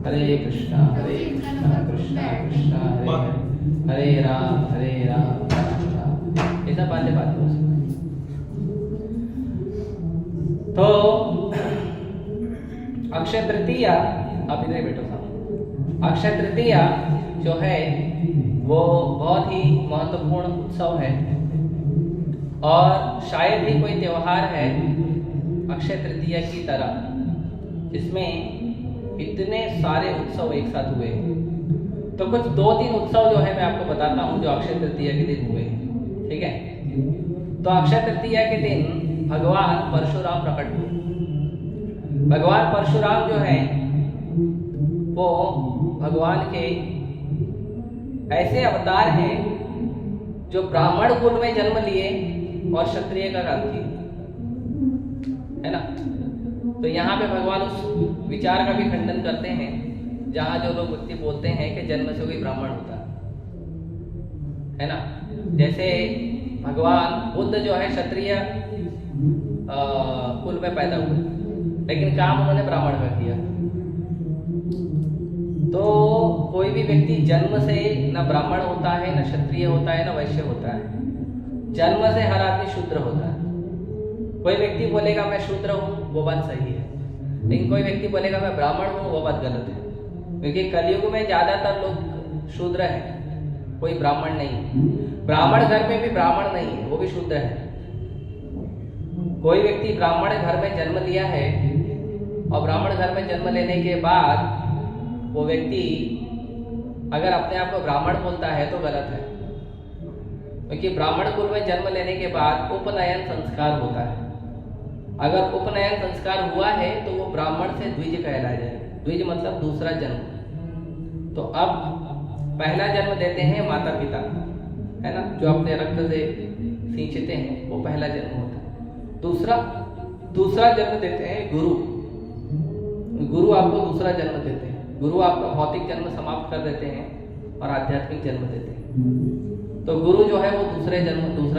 हरे कृष्णा कृष्णा कृष्णा हरे हरे, हरे राम राम राम, ऐसा बातें हो सकती। तो अक्षय तृतीया, आप इधर बैठो साहब। अक्षय तृतीया जो है वो बहुत ही महत्वपूर्ण उत्सव है और शायद ही कोई त्योहार है अक्षय तृतीया की तरह जिसमें इतने सारे उत्सव एक साथ हुए। तो कुछ 2-3 उत्सव जो है मैं आपको बताता हूँ जो अक्षय तृतीया के दिन हुए, ठीक है। तो अक्षय तृतीया के दिन भगवान परशुराम प्रकट हुए। भगवान परशुराम जो है वो भगवान के ऐसे अवतार हैं जो ब्राह्मण कुल में जन्म लिए और क्षत्रिय का काम किए, है ना। तो यहाँ पे भगवान उस विचार का भी खंडन करते हैं जहाँ जो लोग व्यक्ति बोलते हैं कि जन्म से कोई ब्राह्मण होता है ना। जैसे भगवान बुद्ध जो है क्षत्रिय कुल में पैदा हुए लेकिन काम उन्होंने ब्राह्मण का किया। तो कोई भी व्यक्ति जन्म से न ब्राह्मण होता है, न क्षत्रिय होता है, न वैश्य होता है। जन्म से हर आदमी शूद्र होता है। कोई व्यक्ति बोलेगा मैं शूद्र हूँ, वो बात सही है, लेकिन कोई व्यक्ति बोलेगा मैं ब्राह्मण हूँ, वो बात गलत है। क्योंकि कलयुग में ज्यादातर लोग शूद्र हैं, कोई ब्राह्मण नहीं। ब्राह्मण घर में भी ब्राह्मण नहीं है, वो भी शूद्र है। कोई व्यक्ति ब्राह्मण घर में जन्म लिया है और ब्राह्मण घर में जन्म लेने के बाद वो व्यक्ति अगर अपने आप को ब्राह्मण बोलता है तो गलत है, क्योंकि ब्राह्मण कुल में जन्म लेने के बाद उपनयन संस्कार होता है। अगर उपनयन संस्कार हुआ है तो वो ब्राह्मण से द्विज कहलाया जाए। द्विज मतलब दूसरा जन्म। तो अब पहला जन्म देते हैं माता पिता, है ना, जो अपने रक्त से सींचते हैं, वो पहला जन्म होता है। दूसरा जन्म देते हैं गुरु। गुरु आपको दूसरा जन्म देते हैं। गुरु आपका भौतिक जन्म समाप्त कर देते हैं और आध्यात्मिक जन्म देते हैं। तो गुरु जो है वो दूसरा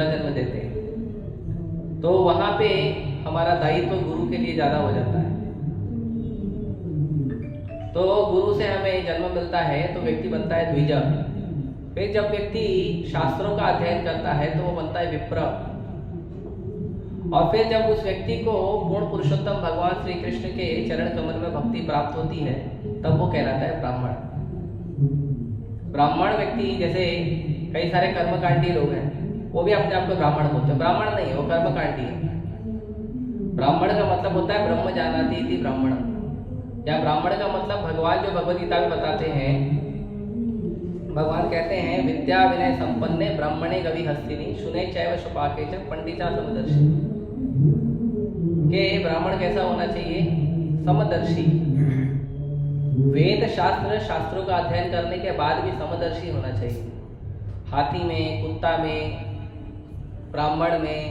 जन्म देते हैं। तो वहां पे हमारा दायित्व गुरु के लिए ज्यादा हो जाता है। तो गुरु से हमें जन्म मिलता है तो व्यक्ति बनता है द्विज। फिर जब व्यक्ति शास्त्रों का अध्ययन करता है तो वो बनता है विप्र। और फिर जब उस व्यक्ति को पूर्ण पुरुषोत्तम भगवान श्री कृष्ण के चरण कमल में भक्ति प्राप्त होती है तब वो कहलाता है ब्राह्मण। ब्राह्मण व्यक्ति, जैसे कई सारे कर्मकांडी लोग हैं, वो भी अपने आप को ब्राह्मण बोलते हैं। ब्राह्मण नहीं है, वो कर्मकांडी है। ब्राह्मण का मतलब होता है ब्रह्म जानाति इति ब्राह्मण, या ब्राह्मण का मतलब भगवान जो भगवद गीता में बताते हैं, भगवान कहते हैं विद्या विनय संपन्ने ब्राह्मणे गवि हस्तिनी शुने चैव शुपाके च पंडिता समदर्शी। के ब्राह्मण कैसा होना चाहिए? समदर्शी। वेद शास्त्रों का अध्ययन करने के बाद भी समदर्शी होना चाहिए। हाथी में, कुत्ता में, ब्राह्मण में,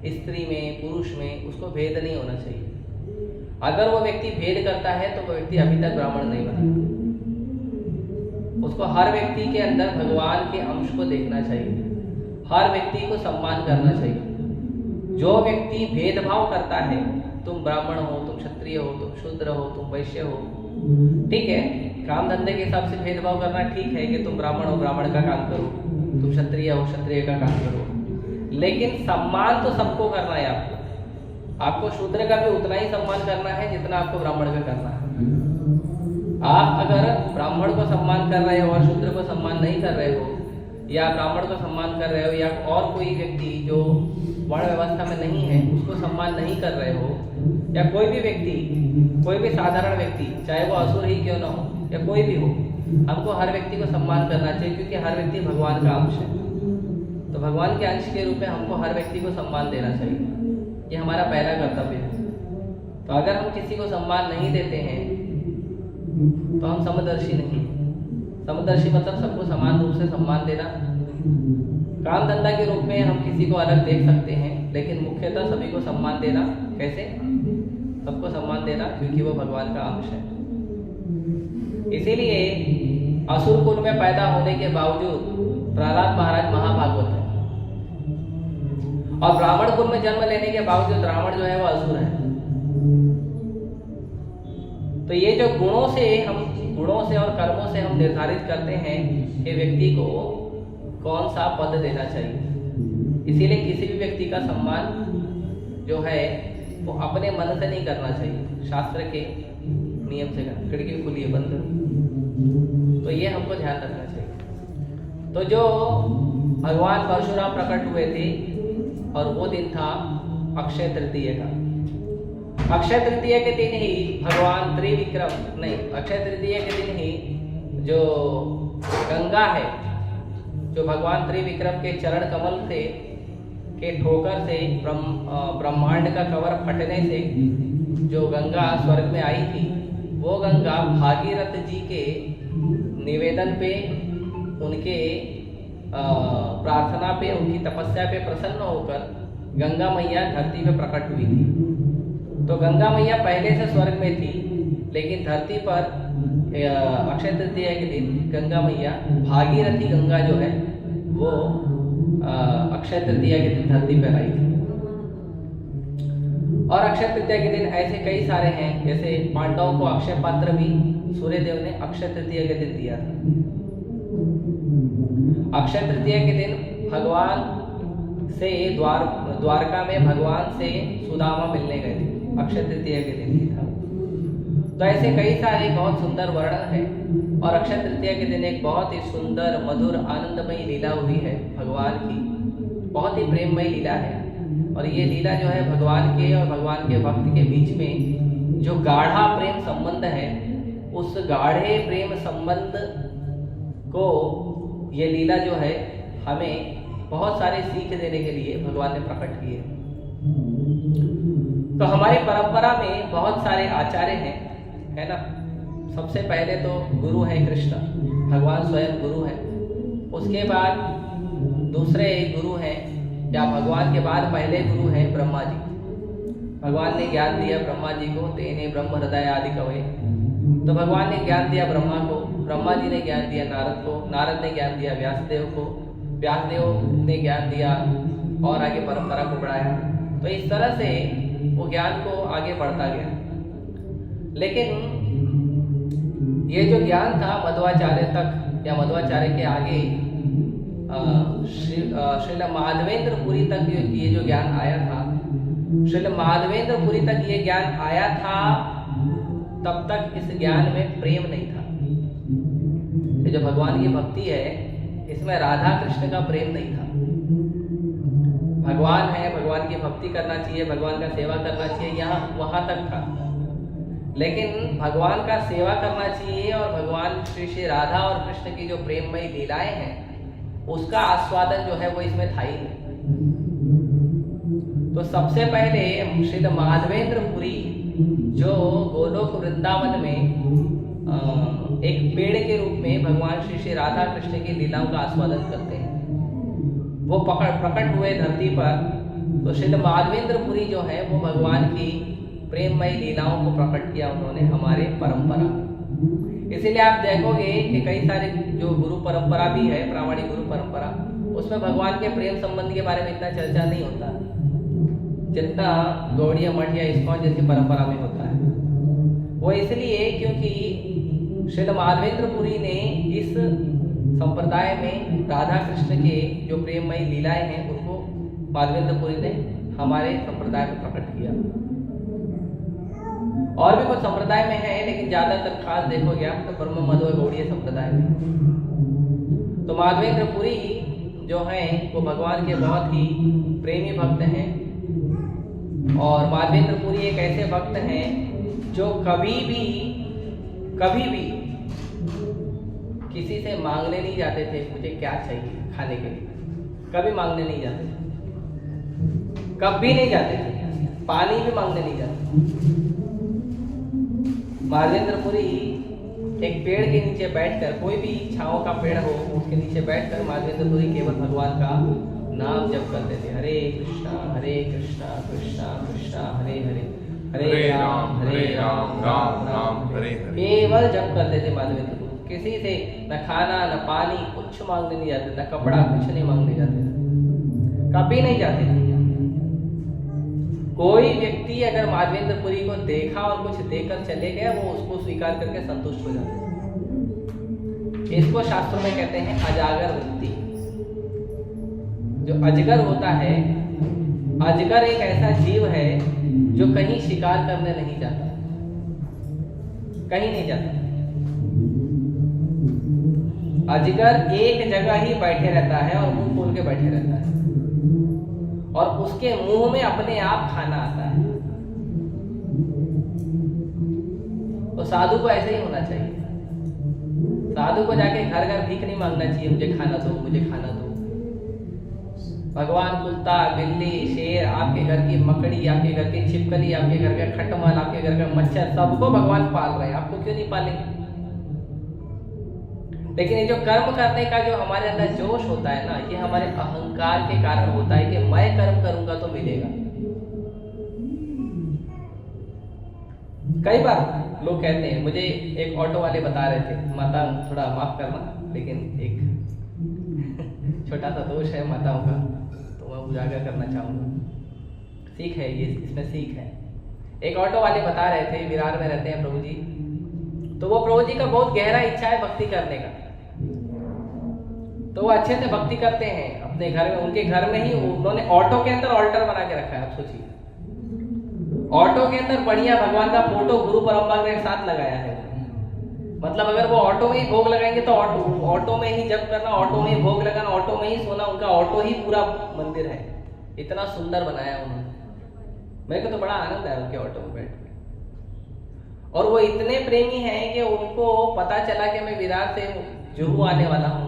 स्त्री में, पुरुष में उसको भेद नहीं होना चाहिए। अगर वो व्यक्ति भेद करता है तो वो व्यक्ति अभी तक ब्राह्मण नहीं बना। उसको हर व्यक्ति के अंदर भगवान के अंश को देखना चाहिए। हर व्यक्ति को सम्मान करना चाहिए। जो व्यक्ति भेदभाव करता है, तुम ब्राह्मण हो, तुम क्षत्रिय हो, तुम शूद्र हो, तुम वैश्य हो, ठीक है, काम धंधे के हिसाब से भेदभाव करना ठीक है कि तुम ब्राह्मण हो, ब्राह्मण का काम करो, तुम क्षत्रिय हो, क्षत्रिय का काम करो, लेकिन सम्मान तो सबको करना है। आपको शूद्र का भी उतना ही सम्मान करना है जितना आपको ब्राह्मण का करना है। आप अगर ब्राह्मण को सम्मान कर रहे हो और शूद्र को सम्मान नहीं कर रहे हो, या ब्राह्मण को सम्मान कर रहे हो या और कोई व्यक्ति जो वर्ण व्यवस्था में नहीं है उसको सम्मान नहीं कर रहे हो, या कोई भी व्यक्ति, कोई भी साधारण व्यक्ति, चाहे वो असुर ही क्यों ना हो या कोई भी हो, हमको हर व्यक्ति को सम्मान करना चाहिए, क्योंकि हर व्यक्ति भगवान का अंश है। तो भगवान के अंश के रूप में हमको हर व्यक्ति को सम्मान देना चाहिए, ये हमारा पहला कर्तव्य है। तो अगर हम किसी को सम्मान नहीं देते हैं तो हम समदर्शी नहीं। समदर्शी मतलब सबको समान रूप से सम्मान देना। काम धंधा के रूप में हम किसी को अलग देख सकते हैं, लेकिन मुख्यतः सभी को सम्मान देना। कैसे? सबको सम्मान देना क्योंकि वो भगवान का अंश है। इसीलिए असुर कुल में पैदा होने के बावजूद प्रहलाद महाराज महाभागवत है, और ब्राह्मण कुल में जन्म लेने के बावजूद रावण जो है वो असुर है। तो ये जो गुणों से और कर्मों से हम निर्धारित करते हैं कि व्यक्ति को कौन सा पद देना चाहिए। इसीलिए किसी भी व्यक्ति का सम्मान जो है वो अपने मन से नहीं करना चाहिए, शास्त्र के नियम से करना। खिड़की खुली है, बंद करो। तो ये हमको ध्यान रखना चाहिए। तो जो भगवान परशुराम प्रकट हुए थे और वो दिन था अक्षय तृतीय का। अक्षय तृतीय के दिन ही भगवान त्रिविक्रम नहीं, अक्षय तृतीय के दिन ही जो गंगा है, जो भगवान त्रिविक्रम के चरण कमल से के ठोकर से ब्रह्मांड का कवर फटने से जो गंगा स्वर्ग में आई थी, वो गंगा भागीरथ जी के निवेदन पे, उनके प्रार्थना पे, उनकी तपस्या पे प्रसन्न होकर गंगा मैया धरती पे प्रकट हुई थी। तो गंगा मैया पहले से स्वर्ग में थी, लेकिन धरती पर अक्षय तृतीया के दिन गंगा मैया, भागीरथी गंगा जो है वो अक्षय तृतीया के दिन धरती पर आई थी। और अक्षय तृतीया के दिन ऐसे कई सारे हैं, जैसे पांडवों को अक्षय पात्र भी सूर्यदेव ने अक्षय तृतीया के दिन दिया था। अक्षय तृतीया के दिन भगवान से द्वारका में भगवान से सुदामा मिलने गए थे, अक्षय तृतीया के दिन ही था। तो ऐसे कई सारे बहुत सुंदर वर्णन है। और अक्षय तृतीया के दिन एक बहुत ही सुंदर, मधुर, आनंदमयी लीला हुई है भगवान की, बहुत ही प्रेममयी लीला है। और ये लीला जो है भगवान के और भगवान के भक्त के बीच में जो गाढ़ा प्रेम संबंध है, उस गाढ़े प्रेम संबंध को ये लीला जो है हमें बहुत सारे सीख देने के लिए भगवान ने प्रकट किए। तो हमारी परंपरा में बहुत सारे आचार्य हैं, है ना। सबसे पहले तो गुरु है कृष्ण, भगवान स्वयं गुरु है। उसके बाद दूसरे गुरु हैं, या भगवान के बाद पहले गुरु हैं ब्रह्मा जी। भगवान ने ज्ञान दिया ब्रह्मा जी को, तेने ब्रह्म हृदय आदि कवये। तो भगवान ने ज्ञान दिया ब्रह्मा को, ब्रह्मा जी ने ज्ञान दिया नारद को, नारद ने ज्ञान दिया व्यासदेव को, व्यासदेव ने ज्ञान दिया और आगे परंपरा को बढ़ाया। तो इस तरह से वो ज्ञान को आगे बढ़ता गया। लेकिन ये जो ज्ञान था मध्वाचार्य तक, या मध्वाचार्य के आगे श्रील माधवेंद्रपुरी तक ये जो ज्ञान आया था, श्रील माधवेंद्रपुरी तक ये ज्ञान आया था, तब तक इस ज्ञान में प्रेम नहीं था। ये जो भगवान की भक्ति है, इसमें राधा कृष्ण का प्रेम नहीं था। भगवान है, भगवान की भक्ति करना चाहिए, भगवान का सेवा करना चाहिए, यहाँ वहां तक था। लेकिन भगवान का सेवा करना चाहिए और भगवान श्री राधा और कृष्ण की जो प्रेममयी लीलाएं हैं, उसका आस्वादन जो है वो इसमें था ही नहीं। तो सबसे पहले श्री माधवेंद्रपुरी जो गोलोक वृंदावन में एक पेड़ के रूप में भगवान श्री राधा कृष्ण की लीलाओं का आस्वादन करते हैं, वो प्रकट हुए धरती पर। तो श्री माधवेंद्रपुरी जो है वो भगवान की प्रेममयी लीलाओं को प्रकट किया उन्होंने हमारे परंपरा। इसीलिए आप देखोगे कि कई सारे जो गुरु परंपरा भी है, प्रामाणिक गुरु परंपरा, उसमें भगवान के प्रेम संबंध के बारे में इतना चर्चा नहीं होता जितना गौड़िया मठ या इस्कॉन जैसी परंपरा में होता है। वो इसलिए क्योंकि श्री माधवेंद्रपुरी ने इस संप्रदाय में राधा कृष्ण के जो प्रेममयी लीलाएं हैं, उनको माधवेंद्रपुरी ने हमारे संप्रदाय में प्रकट किया। और भी कुछ संप्रदाय में है, लेकिन ज्यादातर खास देखोगे आप तो ब्रह्म मध्व गौड़ीय संप्रदाय में। तो माधवेंद्रपुरी जो हैं वो भगवान के बहुत ही प्रेमी भक्त हैं। और माधवेंद्रपुरी एक ऐसे भक्त हैं जो कभी भी किसी से मांगने नहीं जाते थे मुझे क्या चाहिए खाने के लिए, कभी मांगने नहीं जाते थे, कभी नहीं जाते थे, पानी भी मांगने नहीं जाते। माधवेंद्रपुरी एक पेड़ के नीचे बैठकर, कोई भी छांव का पेड़ हो उसके नीचे बैठकर माधवेंद्रपुरी केवल भगवान का नाम जप करते थे। हरे कृष्णा कृष्णा कृष्णा हरे हरे, हरे राम राम राम हरे हरे। केवल जप करते थे माधवेंद्रपुरी, किसी से न खाना न पानी कुछ मांगने नहीं जाते, न कपड़ा कुछ नहीं मांगने जाते थे, कभी नहीं जाते थे। कोई व्यक्ति अगर माधवेंद्रपुरी को देखा और कुछ देकर चले गए, वो उसको स्वीकार करके संतुष्ट हो जाते हैं। इसको शास्त्रों में कहते हैं अजागर वृत्ति। जो अजगर होता है, अजगर एक ऐसा जीव है जो कहीं शिकार करने नहीं जाता, कहीं नहीं जाता। अजगर एक जगह ही बैठे रहता है और मुंह खोल के बैठे रहता है, और उसके मुंह में अपने आप खाना आता है। तो साधु को ऐसे ही होना चाहिए। साधु को जाके घर घर भीख नहीं मांगना चाहिए, मुझे खाना दो, मुझे खाना दो। भगवान कुत्ता, बिल्ली, शेर, आपके घर की मकड़ी, आपके घर की छिपकली, आपके घर का खटमल, आपके घर का मच्छर, सबको भगवान पाल रहे हैं, आपको क्यों नहीं पालेंगे? लेकिन ये जो कर्म करने का जो हमारे अंदर जोश होता है ना, ये हमारे अहंकार के कारण होता है कि मैं कर्म करूंगा तो मिलेगा। कई बार लोग कहते हैं, मुझे एक ऑटो वाले बता रहे थे, माता थोड़ा माफ करना, लेकिन एक छोटा सा दोष है माताओं का, तो मैं उजागर करना चाहूंगा। सीख है ये, इसमें सीख है। एक ऑटो वाले बता रहे थे, विरार में रहते हैं प्रभु जी, तो वो प्रभु जी का बहुत गहरा इच्छा है भक्ति करने का, तो वो अच्छे से भक्ति करते हैं अपने घर में। उनके घर में ही उन्होंने ऑटो के अंदर ऑल्टर बना के रखा है। आप सोचिए, ऑटो के अंदर बढ़िया भगवान का फोटो गुरु परंपरा के साथ लगाया है। मतलब अगर वो ऑटो में ही भोग लगाएंगे तो ऑटो में ही जप करना, ऑटो में ही भोग लगाना, ऑटो में ही सोना, उनका ऑटो ही पूरा मंदिर है। इतना सुंदर बनाया उन्होंने, मेरे को तो बड़ा आनंद आया उनके ऑटो में बैठ के। और वो इतने प्रेमी हैं कि उनको पता चला कि मैं विरार से जुहू आने वाला हूँ,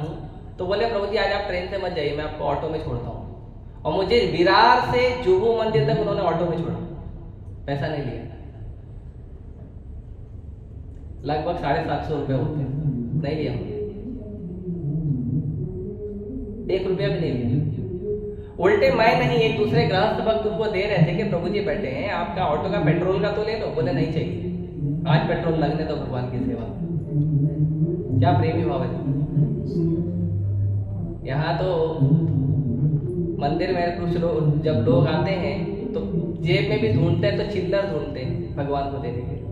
तो बोले प्रभु जी आज आप ट्रेन से मत जाइए, मैं आपको ऑटो में छोड़ता हूँ। और मुझे विरार से जुहू मंदिर तक उन्होंने ऑटो में छोड़ा, पैसा नहीं लिया। लगभग 750 रुपए होते हैं, नहीं लिया, 1 रुपया भी नहीं लिया। उल्टे मैं नहीं, एक दूसरे गृहस्थ भक्त उनको दे रहे थे कि प्रभु जी बैठे हैं, आपका ऑटो का पेट्रोल का तो ले लो। बोले नहीं चाहिए, आज पेट्रोल लगने दो भगवान की सेवा। क्या प्रेमी भाव है। यहाँ तो मंदिर में कुछ लोग, जब लोग आते हैं तो जेब में भी ढूंढते हैं, तो चिल्लर ढूंढते हैं भगवान को देने के लिए।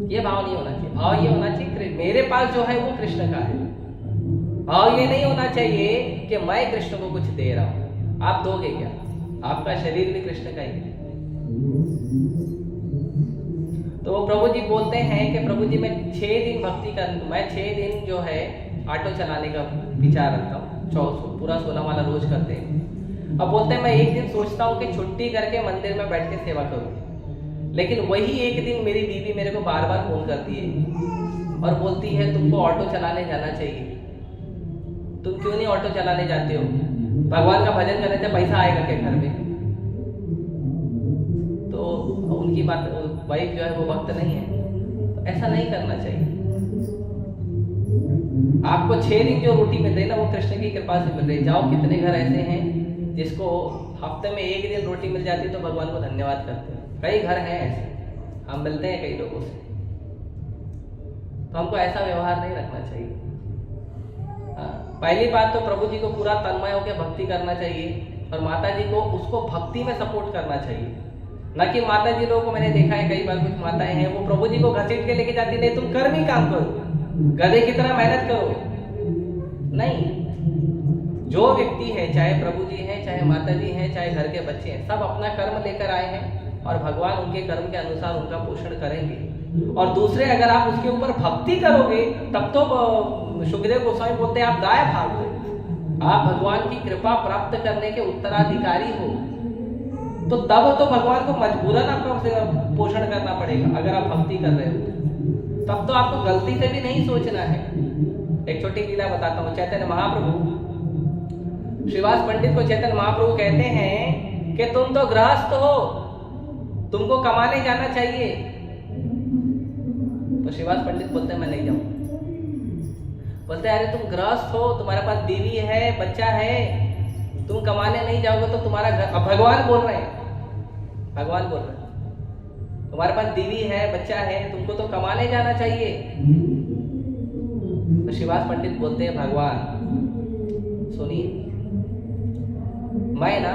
ये भाव नहीं होना चाहिए। भाव ये होना चाहिए मेरे पास जो है वो कृष्ण का है। भाव ये नहीं होना चाहिए कि मैं कृष्ण को कुछ दे रहा हूं। आप दोगे क्या? आपका शरीर भी कृष्ण का ही है। तो प्रभु जी बोलते हैं कि प्रभु जी मैं 6 दिन भक्ति कर, मैं 6 दिन जो है ऑटो चलाने का विचार रखता हूँ। पूरा 16 वाला रोज करते हैं। अब बोलते हैं मैं एक दिन सोचता हूँ कि छुट्टी करके मंदिर में बैठ के सेवा करूँ, लेकिन वही एक दिन मेरी बीवी मेरे को बार बार फोन करती है और बोलती है तुमको ऑटो चलाने जाना चाहिए, तुम क्यों नहीं ऑटो चलाने जाते हो? भगवान का भजन करने से पैसा आएगा क्या घर में? तो उनकी बात, वाइफ जो है वो भक्त नहीं है, तो ऐसा नहीं करना चाहिए। आपको 6 दिन जो रोटी मिल रही है ना, वो कृष्ण की कृपा से मिल रही है। जाओ, कितने घर ऐसे हैं जिसको हफ्ते में 1 दिन रोटी मिल जाती है तो भगवान को धन्यवाद करते हैं। कई घर हैं ऐसे, हम मिलते हैं कई लोगों से। तो हमको ऐसा व्यवहार नहीं रखना चाहिए। पहली बात तो प्रभु जी को पूरा तन्मय होकर भक्ति करना चाहिए, और माता जी को उसको भक्ति में सपोर्ट करना चाहिए। ना कि माता जी लोगों को मैंने देखा है कई बार, कुछ माताएं हैं वो प्रभु जी को घसीट के लेके जाती, नहीं तुम कर्म ही काम करो, गधे की तरह मेहनत करो। नहीं, जो व्यक्ति है, चाहे प्रभु जी हैं, चाहे माता जी हैं, चाहे घर के बच्चे हैं, सब अपना कर्म लेकर आए हैं और भगवान उनके कर्म के अनुसार उनका पोषण करेंगे। और दूसरे, अगर आप उसके ऊपर भक्ति करोगे तब तो सुखदेव गोस्वामी बोलते हैं आप दाय भाग हो, आप भगवान की कृपा प्राप्त करने के उत्तराधिकारी हो। तो तब तो भगवान को मजबूरन आपको पोषण करना पड़ेगा। अगर आप भक्ति कर रहे हो तब तो आपको गलती से भी नहीं सोचना है। एक छोटी लीला बताता हूँ। चैतन्य महाप्रभु, श्रीवास पंडित को चैतन्य महाप्रभु कहते हैं कि तुम तो गृहस्थ हो, तुमको कमाने जाना चाहिए। तो श्रीवास पंडित बोलते हैं मैं नहीं जाऊंगा। बोलते हैं अरे तुम गृहस्थ हो, तुम्हारे पास बीवी है, बच्चा है, तुम कमाने नहीं जाओगे तो तुम्हारा घर, अब भगवान बोल रहे हैं, भगवान बोल रहे हैं, तुम्हारे पास बीवी है, बच्चा है, तुमको तो कमाने जाना चाहिए। तो श्रीवास पंडित बोलते हैं भगवान सुनिए, मैं ना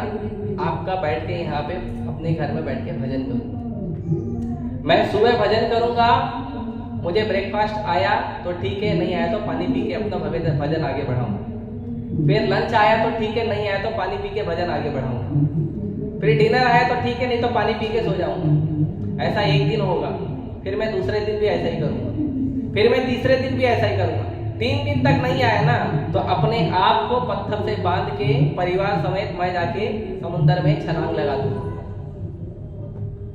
आपका बैठ के यहाँ पे अपने घर में बैठ के भजन करूंगा। मैं सुबह भजन करूंगा, मुझे ब्रेकफास्ट आया तो ठीक है, नहीं आया तो पानी पी के अपना भजन आगे बढ़ाऊंगा। फिर लंच आया तो ठीक है, नहीं आया तो पानी पी के भजन आगे बढ़ाऊंगा। फिर डिनर आया तो ठीक है, नहीं तो पानी पी के सो जाऊंगा। ऐसा एक दिन होगा, फिर मैं दूसरे दिन भी ऐसा ही करूंगा, फिर मैं तीसरे दिन भी ऐसा ही करूंगा। 3 दिन तक नहीं आया ना तो अपने आप को पत्थर से बांध के परिवार समेत मैं जाके समुद्र में छलांग लगा दूंगा,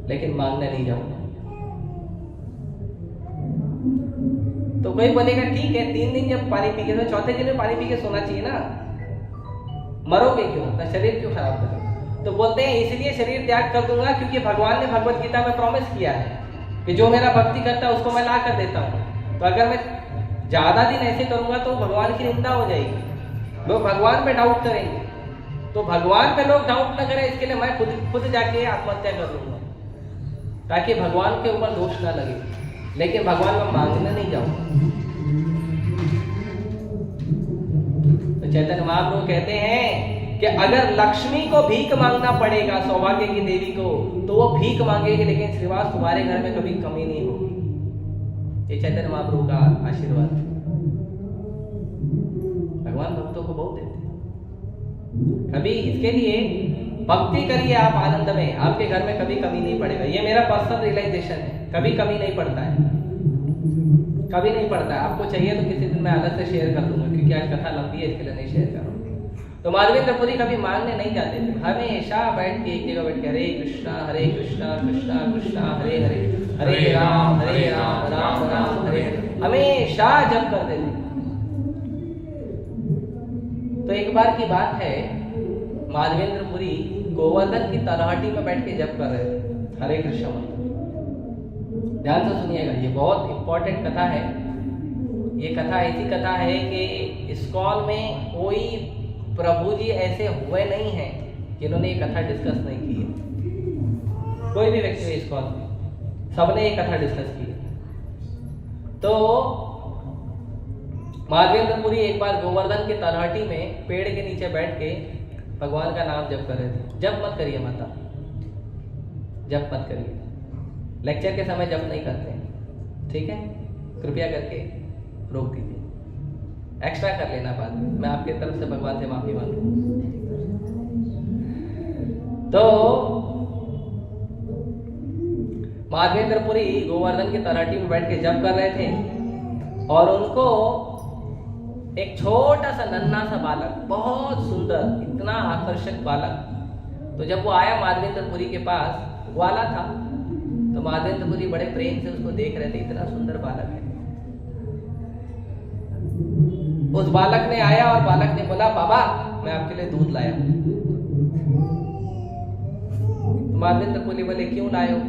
लेकिन मांगने नहीं जाऊंगा। तो कोई बोलेगा ठीक है, 3 दिन जब पानी पी के, तो चौथे दिन में पानी पी के सोना चाहिए ना, मरोगे क्यों, अपना शरीर क्यों खराब करोगे? तो बोलते हैं इसलिए शरीर त्याग कर दूंगा क्योंकि भगवान ने भगवत गीता में प्रॉमिस किया है कि जो मेरा भक्ति करता है उसको मैं ला कर देता हूँ। तो अगर मैं ज्यादा दिन ऐसे करूंगा तो भगवान की निंदा हो जाएगी, लोग भगवान पे डाउट करेंगे। तो भगवान पे लोग डाउट न करें इसके लिए मैं खुद जाके आत्महत्या कर लूंगा, ताकि भगवान के ऊपर दोष ना लगे। लेकिन भगवान में मांगने नहीं जाऊंगा। तो चैतन्य महाप्रभु कहते हैं कि अगर लक्ष्मी को भीख मांगना पड़ेगा, सौभाग्य की देवी को, तो वो भीख मांगेगी, लेकिन श्रीवास तुम्हारे घर में कभी कमी नहीं होगी। ये चैतन्य महाप्रभु का आशीर्वाद। भगवान भक्तों को बहुत देते हैं। कभी इसके लिए भक्ति करिए आप आनंद में, आपके घर में कभी कमी नहीं पड़ेगा। ये मेरा पर्सनल रियलाइजेशन है, कभी कमी नहीं पड़ता है, कभी नहीं पड़ता है। आपको चाहिए तो किसी दिन मैं अलग से शेयर कर दूंगा, क्योंकि आज कथा लंबी है, इसके लिए नहीं शेयर करूंगा। तो माधवेंद्र पुरी कभी मांगने नहीं जाते थे, हमेशा बैठ के एक जगह बैठ के हरे कृष्णा कृष्णा कृष्णा हरे हरे, हरे राम राम राम हरे हरे, हमेशा जप करते थे। तो एक बार की बात है, माधवेंद्र पुरी गोवर्धन की तलहटी में बैठ के जप कर रहे थे हरे कृष्ण मंत्र। ध्यान से सुनिएगा, ये बहुत इंपॉर्टेंट कथा है। ये कथा ऐसी कथा है कि इस्कॉन में कोई प्रभु जी ऐसे हुए नहीं हैं जिन्होंने ये कथा डिस्कस नहीं की है। कोई भी व्यक्ति इस्कॉन में, सबने ये कथा डिस्कस की है। तो माधवेंद्र पुरी एक बार गोवर्धन के तलहटी में पेड़ के नीचे बैठ के भगवान का नाम जप कर रहे थे। जप मत करिए माता, जप मत करिए, लेक्चर के समय जप नहीं करते हैं, ठीक है? कृपया करके रोक दीजिए, एक्स्ट्रा कर लेना बाद में, मैं आपके तरफ से भगवान से माफी मांगू। तो माधवेंद्र पुरी गोवर्धन की तलहटी में बैठ के जप कर रहे थे, और उनको एक छोटा सा नन्हा सा बालक, बहुत सुंदर, इतना आकर्षक बालक, तो जब वो आया माधवेंद्र पुरी के पास, ग्वाला था, तो माधवेंद्र पुरी बड़े प्रेम से उसको देख रहे थे, इतना सुंदर बालक है। उस बालक ने आया और बालक ने बोला, बाबा मैं आपके लिए दूध लाया। तो माधवेंद्र पुरी बोले, क्यों लाए हो?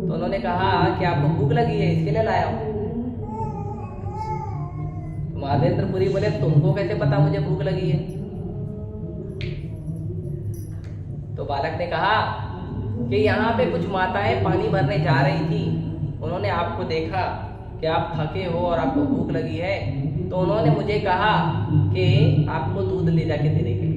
तो उन्होंने कहा कि आपको भूख लगी है, इसके लिए लाया हूं। तो माधवेंद्र पुरी बोले, तुमको कैसे पता मुझे भूख लगी है? तो बालक ने कहा कि यहाँ पे कुछ माताएं पानी भरने जा रही थी, उन्होंने आपको देखा कि आप थके हो और आपको भूख लगी है, तो उन्होंने मुझे कहा कि आपको दूध ले जाके देने के लिए।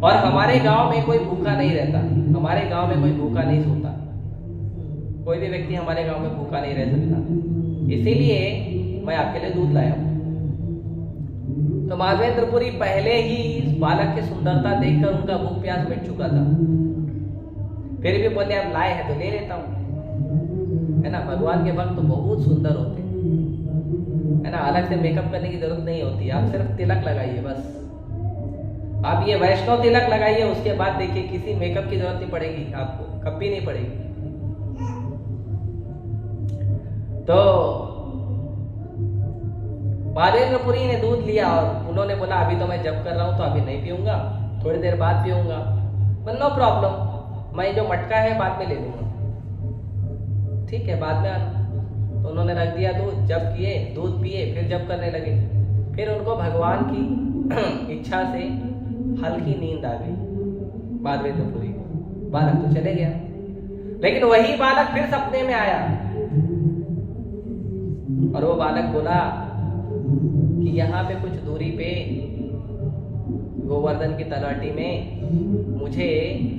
और हमारे गांव में कोई भूखा नहीं रहता, हमारे गांव में कोई भूखा नहीं सोता, कोई भी व्यक्ति हमारे गांव में भूखा नहीं रह सकता, इसीलिए मैं आपके लिए दूध लाया हूं। तो माधवेंद्र पुरी पहले ही इस बालक की सुंदरता देखकर उनका भूख प्यास मिट चुका था, फिर भी बोले अब लाए हैं तो ले लेता हूं, है ना? भगवान के भक्त तो बहुत सुंदर होते हैं, है ना? अलग से मेकअप करने की जरूरत नहीं होती, आप सिर्फ तिलक लगाइए बस। आप ये वैष्णव तिलक लगाइए, उसके बाद देखिए किसी मेकअप की जरूरत नहीं पड़ेगी आपको, कभी नहीं पड़ेगी। तो माधवेंद्र पुरी ने दूध लिया और उन्होंने बोला, अभी तो मैं जप कर रहा हूं तो अभी नहीं पीऊंगा, थोड़ी देर बाद पीऊंगा। नो प्रॉब्लम, मैं जो मटका है बाद में ले लूंगा, ठीक है, बाद में आना। तो उन्होंने रख दिया दूध, जप किए, दूध पिए, फिर जप करने लगे। फिर उनको भगवान की इच्छा से हल्की नींद आ गई माधवेंद्र पुरी को। बालक तो चले गया, लेकिन वही बालक फिर सपने में आया, और वो बालक बोला कि यहाँ पे कुछ दूरी पे गोवर्धन की तलवाटी में मुझे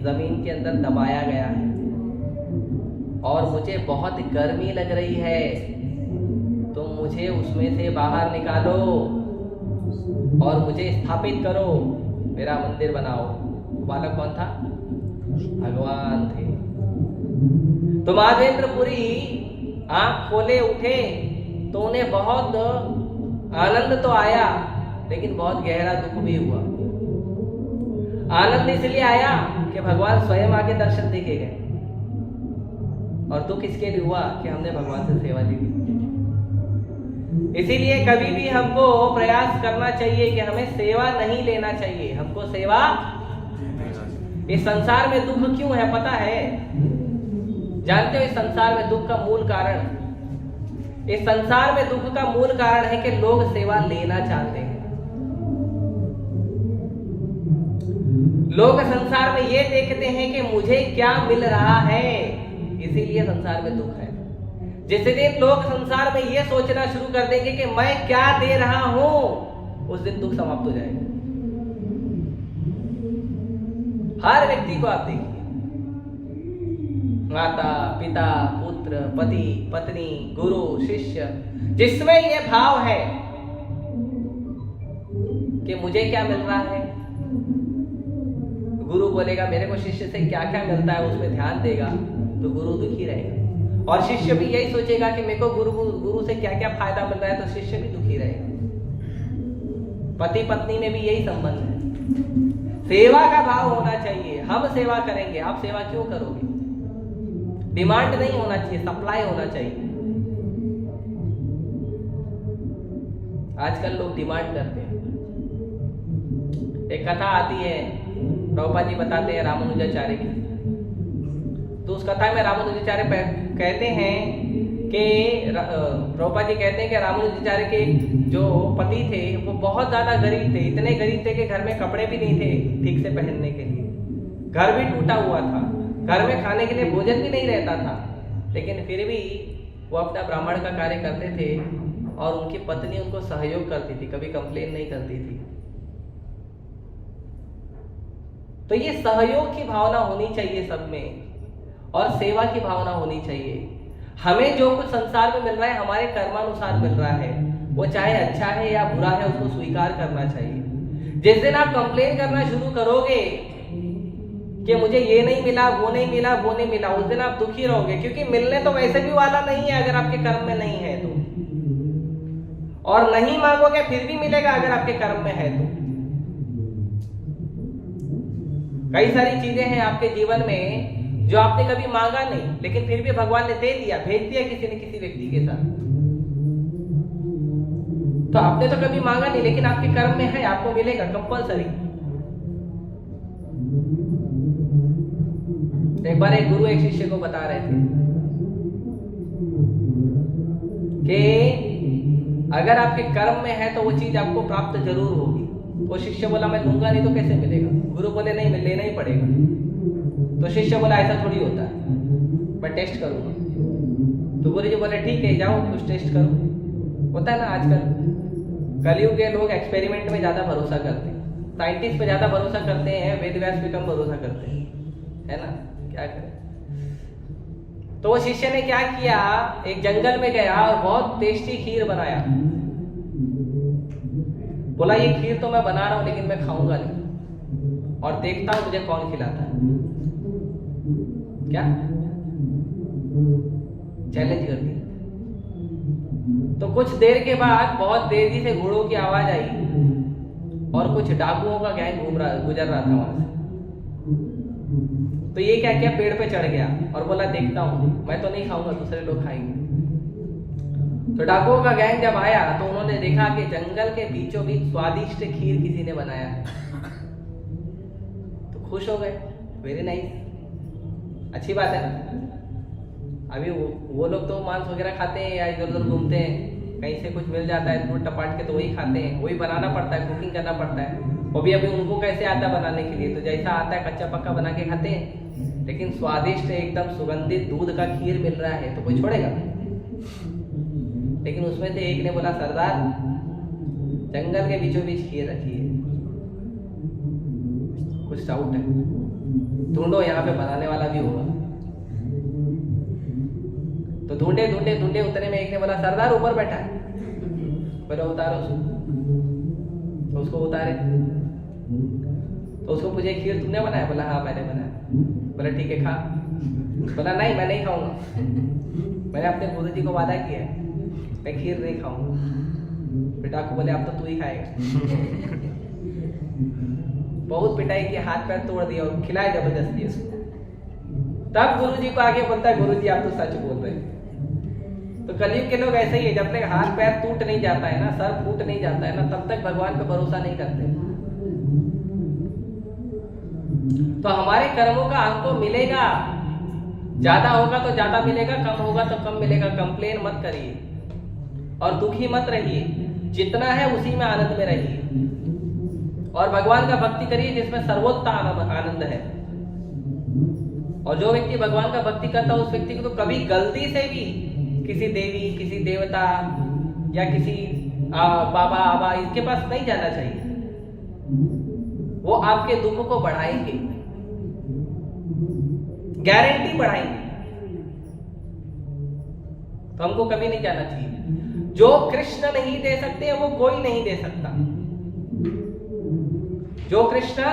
जमीन के अंदर दबाया गया है और मुझे बहुत गर्मी लग रही है, तो मुझे उसमें से बाहर निकालो और मुझे स्थापित करो, मेरा मंदिर बनाओ। बालक कौन था? भगवान थे। तो महादेंद्रपुरी आंख खोले उठे तो उन्हें बहुत आनंद तो आया, लेकिन बहुत गहरा दुख भी हुआ। आनंद इसलिए आया कि भगवान स्वयं आके दर्शन देके गए, और दुख इसके लिए हुआ कि हमने भगवान से सेवा ली। इसीलिए कभी भी हमको प्रयास करना चाहिए कि हमें सेवा नहीं लेना चाहिए, हमको सेवा। इस संसार में दुख क्यों है पता है? जानते हो इस संसार में दुख का मूल कारण? इस संसार में दुख का मूल कारण है कि लोग सेवा लेना चाहते हैं। लोग संसार में ये देखते हैं कि मुझे क्या मिल रहा है, इसीलिए संसार में दुख है। जिस दिन लोग संसार में ये सोचना शुरू कर देंगे कि मैं क्या दे रहा हूं, उस दिन दुख समाप्त हो जाएगा। हर व्यक्ति को आप देखिए, माता पिता पुत्र पति पत्नी गुरु शिष्य, जिसमें ये भाव है कि मुझे क्या मिल रहा है, गुरु बोलेगा मेरे को शिष्य से क्या क्या मिलता है, उसमें ध्यान देगा तो गुरु दुखी रहेगा। और शिष्य भी यही सोचेगा कि मेरे को गुरु से क्या क्या फायदा मिल रहा है, तो शिष्य भी दुखी रहेगा। पति पत्नी में भी यही संबंध है। सेवा का भाव होना चाहिए, हम सेवा करेंगे, आप सेवा क्यों करोगे? डिमांड नहीं होना चाहिए, सप्लाई होना चाहिए। आजकल लोग डिमांड करते हैं। एक कथा आती है, प्रभुपाद जी बताते हैं रामानुजाचार्य की। तो उस कथा में रामानुजाचार्य कहते हैं कि प्रभुपाद जी कहते हैं कि रामानुजाचार्य के जो पति थे वो बहुत ज्यादा गरीब थे, इतने गरीब थे कि घर में कपड़े भी नहीं थे ठीक से पहनने के लिए, घर भी टूटा हुआ था, घर में खाने के लिए भोजन भी नहीं रहता था, लेकिन फिर भी वो अपना ब्राह्मण का कार्य करते थे और उनकी पत्नी उनको सहयोग करती थी, कभी कंप्लेन नहीं करती थी। तो ये सहयोग की भावना होनी चाहिए सब में, और सेवा की भावना होनी चाहिए। हमें जो कुछ संसार में मिल रहा है हमारे कर्मानुसार मिल रहा है, वो चाहे अच्छा है या बुरा है, उसको स्वीकार करना चाहिए। जिस दिन आप कंप्लेन करना शुरू करोगे कि मुझे ये नहीं मिला, वो नहीं मिला, वो नहीं मिला, उस दिन आप दुखी रहोगे, क्योंकि मिलने तो वैसे भी वाला नहीं है अगर आपके कर्म में नहीं है तो, और नहीं मांगोगे फिर भी मिलेगा अगर आपके कर्म में है तो। कई सारी चीजें हैं आपके जीवन में जो आपने कभी मांगा नहीं, लेकिन फिर भी भगवान ने दे दिया, भेज दिया किसी न किसी व्यक्ति के साथ। तो आपने तो कभी मांगा नहीं, लेकिन आपके कर्म में है, आपको मिलेगा कंपल्सरी। एक बार एक गुरु एक शिष्य को बता रहे थे कि अगर आपके कर्म में है तो वो चीज आपको प्राप्त जरूर होगी। वो शिष्य बोला मैं दूंगा नहीं तो कैसे मिलेगा? गुरु बोले नहीं, लेना ही पड़ेगा। तो शिष्य बोला ऐसा थोड़ी होता है, मैं टेस्ट करूंगा। तो गुरु जी बोले ठीक है जाओ कुछ टेस्ट करो। होता है ना आजकल कलयुग के लोग एक्सपेरिमेंट में ज्यादा भरोसा करते हैं, साइंटिस्ट पे ज्यादा भरोसा करते हैं, वेद व्यास पे कम भरोसा करते हैं, है ना? क्या करें? तो वो शिष्य ने क्या किया, एक जंगल में गया और बहुत टेस्टी खीर बनाया। बोला ये खीर तो मैं बना रहा हूं लेकिन मैं खाऊंगा नहीं, और देखता हूं मुझे कौन खिलाता है। क्या चैलेंज कर दिया। तो कुछ देर के बाद बहुत तेजी से घोड़ों की आवाज आई और कुछ डाकुओं का गैंग गुजर रहा था वहां से। तो ये क्या किया, पेड़ पे चढ़ गया और बोला देखता हूं, मैं तो नहीं खाऊंगा, दूसरे लोग खाएंगे। तो डाकुओं का गैंग जब आया तो उन्होंने देखा कि जंगल के बीचों बीच स्वादिष्ट खीर किसी ने बनाया है। तो खुश हो गए, वेरी नाइस, अच्छी बात है ना। अभी वो लोग तो मांस वगैरह खाते हैं या इधर उधर घूमते हैं, कहीं से कुछ मिल जाता है टूट टपाट के तो वही खाते हैं, वही बनाना पड़ता है, कुकिंग करना पड़ता है। वो भी अभी उनको कैसे आता बनाने के लिए, तो जैसा आता है कच्चा पक्का बना के खाते हैं। लेकिन स्वादिष्ट एकदम सुगंधित दूध का खीर मिल रहा है तो कोई छोड़ेगा? लेकिन उसमें से एक ने बोला सरदार जंगल के बीचों बीच खीर रखी है। कुछ डाउट है, ढूंढो, यहाँ पे बनाने वाला भी होगा। तो ढूंढे ढूंढे ढूंढे, उतने में एक ने बोला सरदार ऊपर बैठा है। बोला उतारो उसको। तो उसको उतारे, तो उसको पूछे खीर तुमने बनाया? बोला हाँ मैंने बनाया। बोला ठीक है खा। बोला नहीं मैं नहीं खाऊंगा, मैंने अपने गुरु जी को वादा किया है मैं खीर नहीं खाऊंगा। बेटा को बोले अब तो तू ही खाएगा। बहुत पिटाई की, हाथ पैर तोड़ दिया और खिलाए जबरदस्ती उसको। तब गुरु जी को आगे बोलता है गुरु जी आप तो सच बोल रहे हैं। तो कलयुग के लोग ऐसे ही है, जब तक हाथ पैर टूट नहीं जाता है ना, सर फूट नहीं जाता है ना, तब तक भगवान पे भरोसा नहीं करते। तो हमारे कर्मों का हमको मिलेगा, ज्यादा होगा तो ज्यादा मिलेगा, कम होगा तो कम मिलेगा। कंप्लेन मत करिए और दुखी मत रहिए, जितना है उसी में आनंद में रहिए और भगवान का भक्ति करिए जिसमें सर्वोत्तम आनंद है। और जो व्यक्ति भगवान का भक्ति करता है उस व्यक्ति को तो कभी गलती से भी किसी देवी, किसी देवता या किसी बाबा आबा इसके पास नहीं जाना चाहिए। वो आपके दुख को बढ़ाएंगे, गारंटी बढ़ाएंगे। तो हमको कभी नहीं जाना चाहिए। जो कृष्ण नहीं दे सकते वो कोई नहीं दे सकता। जो कृष्ण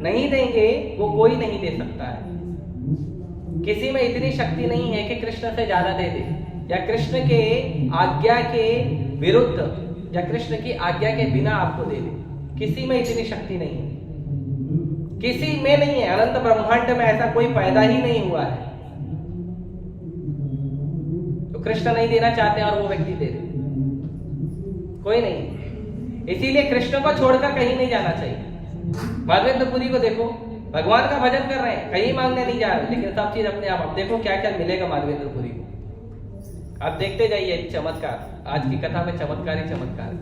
नहीं देंगे वो कोई नहीं दे सकता है। किसी में इतनी शक्ति नहीं है कि कृष्ण से ज्यादा दे दे, या कृष्ण के आज्ञा के विरुद्ध या कृष्ण की आज्ञा के बिना आपको दे दे। किसी में इतनी शक्ति नहीं है, किसी में नहीं है। अनंत ब्रह्मांड में ऐसा कोई पैदा ही नहीं हुआ है। तो कृष्ण नहीं देना चाहते और वो व्यक्ति दे दे, कोई नहीं। इसीलिए कृष्ण को छोड़कर कहीं नहीं जाना चाहिए। माधवेंद्रपुरी को देखो, भगवान का भजन कर रहे हैं, कहीं मांगने नहीं जा रहे, लेकिन सब चीज अपने आप। अब देखो क्या क्या मिलेगा माधवेंद्रपुरी को। आप देखते जाइए चमत्कार, आज की कथा में चमत्कार ही चमत्कार।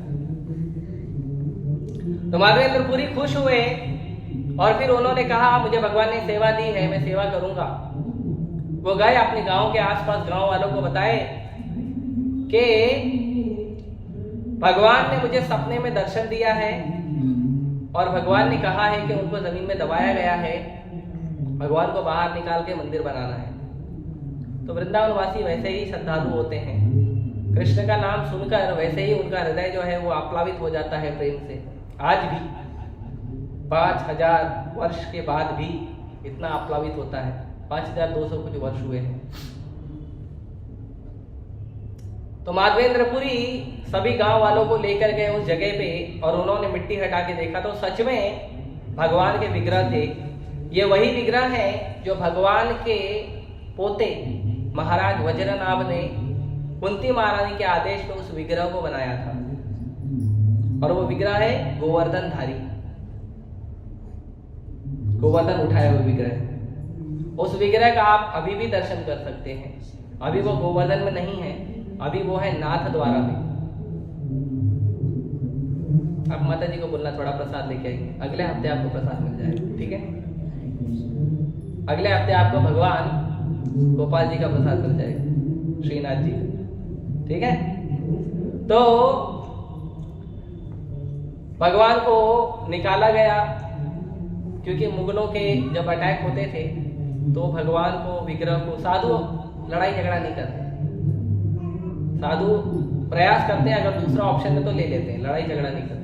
तो माधवेंद्रपुरी खुश हुए और फिर उन्होंने कहा मुझे भगवान ने सेवा दी है, मैं सेवा करूंगा। वो गए अपने गांव के आसपास, गांव वालों को बताए कि भगवान ने मुझे सपने में दर्शन दिया है और भगवान ने कहा है कि उनको जमीन में दबाया गया है, भगवान को बाहर निकाल के मंदिर बनाना है। तो वृंदावन वासी वैसे ही श्रद्धालु होते हैं, कृष्ण का नाम सुनकर वैसे ही उनका हृदय जो है वो आप्लावित हो जाता है प्रेम से। आज भी 5000 वर्ष के बाद भी इतना आप्लावित होता है। 5200 कुछ वर्ष हुए हैं। तो माधवेंद्रपुरी सभी गांव वालों को लेकर गए उस जगह पे और उन्होंने मिट्टी हटा के देखा तो सच में भगवान के विग्रह थे। ये वही विग्रह है जो भगवान के पोते महाराज वज्रनाभ ने कुंती महारानी के आदेश में उस विग्रह को बनाया था। और वो विग्रह है गोवर्धन धारी, गोवर्धन उठाया हुआ विग्रह। उस विग्रह का आप अभी भी दर्शन कर सकते हैं। अभी वो गोवर्धन में नहीं है, अभी वो है नाथ द्वारा में। अब माता जी को बोलना थोड़ा प्रसाद लेके आएंगे, अगले हफ्ते आपको प्रसाद मिल जाएगा, ठीक है। अगले हफ्ते आपको भगवान गोपाल जी का प्रसाद मिल जाएगा, श्रीनाथ जी, ठीक है। तो भगवान को निकाला गया क्योंकि मुगलों के जब अटैक होते थे तो भगवान को, विग्रह को, साधु लड़ाई झगड़ा नहीं करते, साधु प्रयास करते हैं अगर दूसरा ऑप्शन है तो ले लेते हैं, लड़ाई झगड़ा नहीं करते।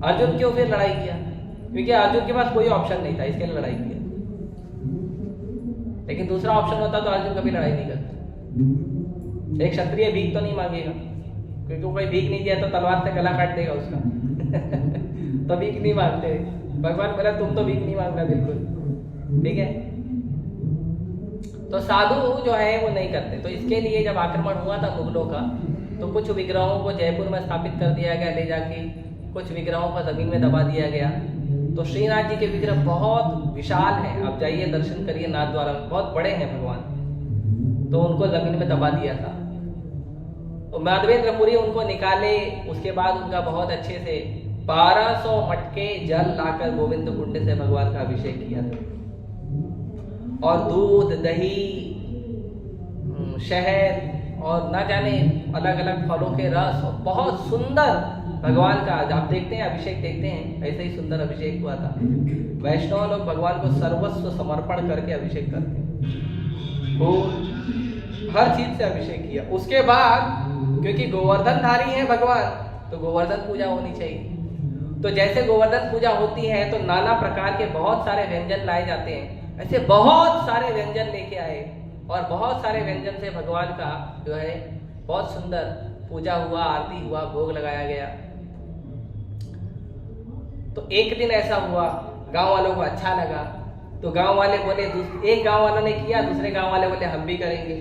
अर्जुन क्यों फिर लड़ाई किया? क्योंकि अर्जुन के पास कोई ऑप्शन नहीं था, इसके लिए लड़ाई किया। लेकिन दूसरा ऑप्शन होता तो अर्जुन कभी लड़ाई नहीं करता। एक क्षत्रिय भीख तो नहीं मांगेगा, क्योंकि कोई भीख नहीं दिया तो तलवार से गला काट देगा उसका। तो भीख नहीं मांगते। भगवान बोला तुम तो भीख नहीं मांगना बिल्कुल, ठीक है। तो साधु जो है वो नहीं करते। तो इसके लिए जब आक्रमण हुआ था मुगलों का तो कुछ विग्रहों को जयपुर में स्थापित कर दिया गया ले जाके, कुछ विग्रहों को जमीन में दबा दिया गया। तो श्रीनाथ जी के विग्रह बहुत विशाल हैं, आप जाइए दर्शन करिए नाथ द्वारा में, बहुत बड़े हैं भगवान। तो उनको जमीन में दबा दिया था। तो माधवेंद्रपुरी उनको निकाले, उसके बाद उनका बहुत अच्छे से 1200 मटके जल लाकर गोविंद कुंड से भगवान का अभिषेक किया था। और दूध, दही, शहद और न जाने अलग अलग फलों के रस और बहुत सुंदर भगवान का आप देखते हैं, अभिषेक देखते हैं, ऐसे ही सुंदर अभिषेक हुआ था। वैष्णव लोग भगवान को सर्वस्व समर्पण करके अभिषेक करते हैं, वो हर चीज से अभिषेक किया। उसके बाद क्योंकि गोवर्धनधारी है भगवान, तो गोवर्धन पूजा होनी चाहिए। तो जैसे गोवर्धन पूजा होती है तो नाना प्रकार के बहुत सारे व्यंजन लाए जाते हैं, ऐसे बहुत सारे व्यंजन लेके आए और बहुत सारे व्यंजन से भगवान का जो है बहुत सुंदर पूजा हुआ, आरती हुआ, भोग लगाया गया। तो एक दिन ऐसा हुआ, गांव वालों को अच्छा लगा, तो गांव वाले बोले, एक गांव वालों ने किया, दूसरे गांव वाले बोले हम भी करेंगे,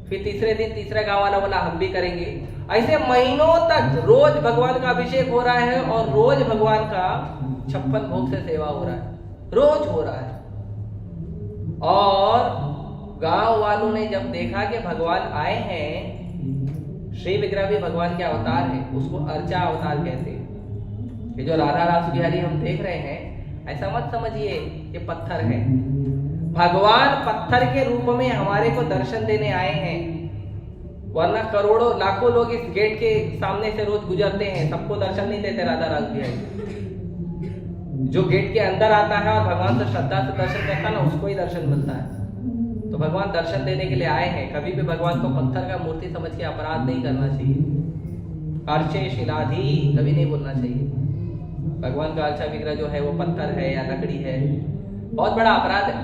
फिर तीसरे दिन तीसरा गांव वाला बोला हम भी करेंगे। ऐसे महीनों तक रोज भगवान का अभिषेक हो रहा है और रोज भगवान का 56 भोग से सेवा हो रहा है, रोज हो रहा है। और गांव वालों ने जब देखा कि भगवान आए हैं, श्री विग्रह भी भगवान के अवतार है, उसको अर्चा अवतार कहते हैं। ये जो राधा रास बिहारी हम देख रहे हैं, ऐसा मत समझिए ये पत्थर है। भगवान पत्थर के रूप में हमारे को दर्शन देने आए हैं, वरना करोड़ों लाखों लोग इस गेट के सामने से रोज गुजरते हैं, सबको दर्शन नहीं देते राधा रास बिहारी। जो गेट के अंदर आता है और भगवान से श्रद्धा से दर्शन करता है ना, उसको ही दर्शन मिलता है। तो भगवान दर्शन देने के लिए आए हैं। कभी भी भगवान को पत्थर का मूर्ति समझ के अपराध नहीं करना चाहिए। अर्चे शिलाधि कभी नहीं बोलना चाहिए। भगवान का अर्चा विग्रह जो है वो पत्थर है या लकड़ी है, बहुत बड़ा अपराध है।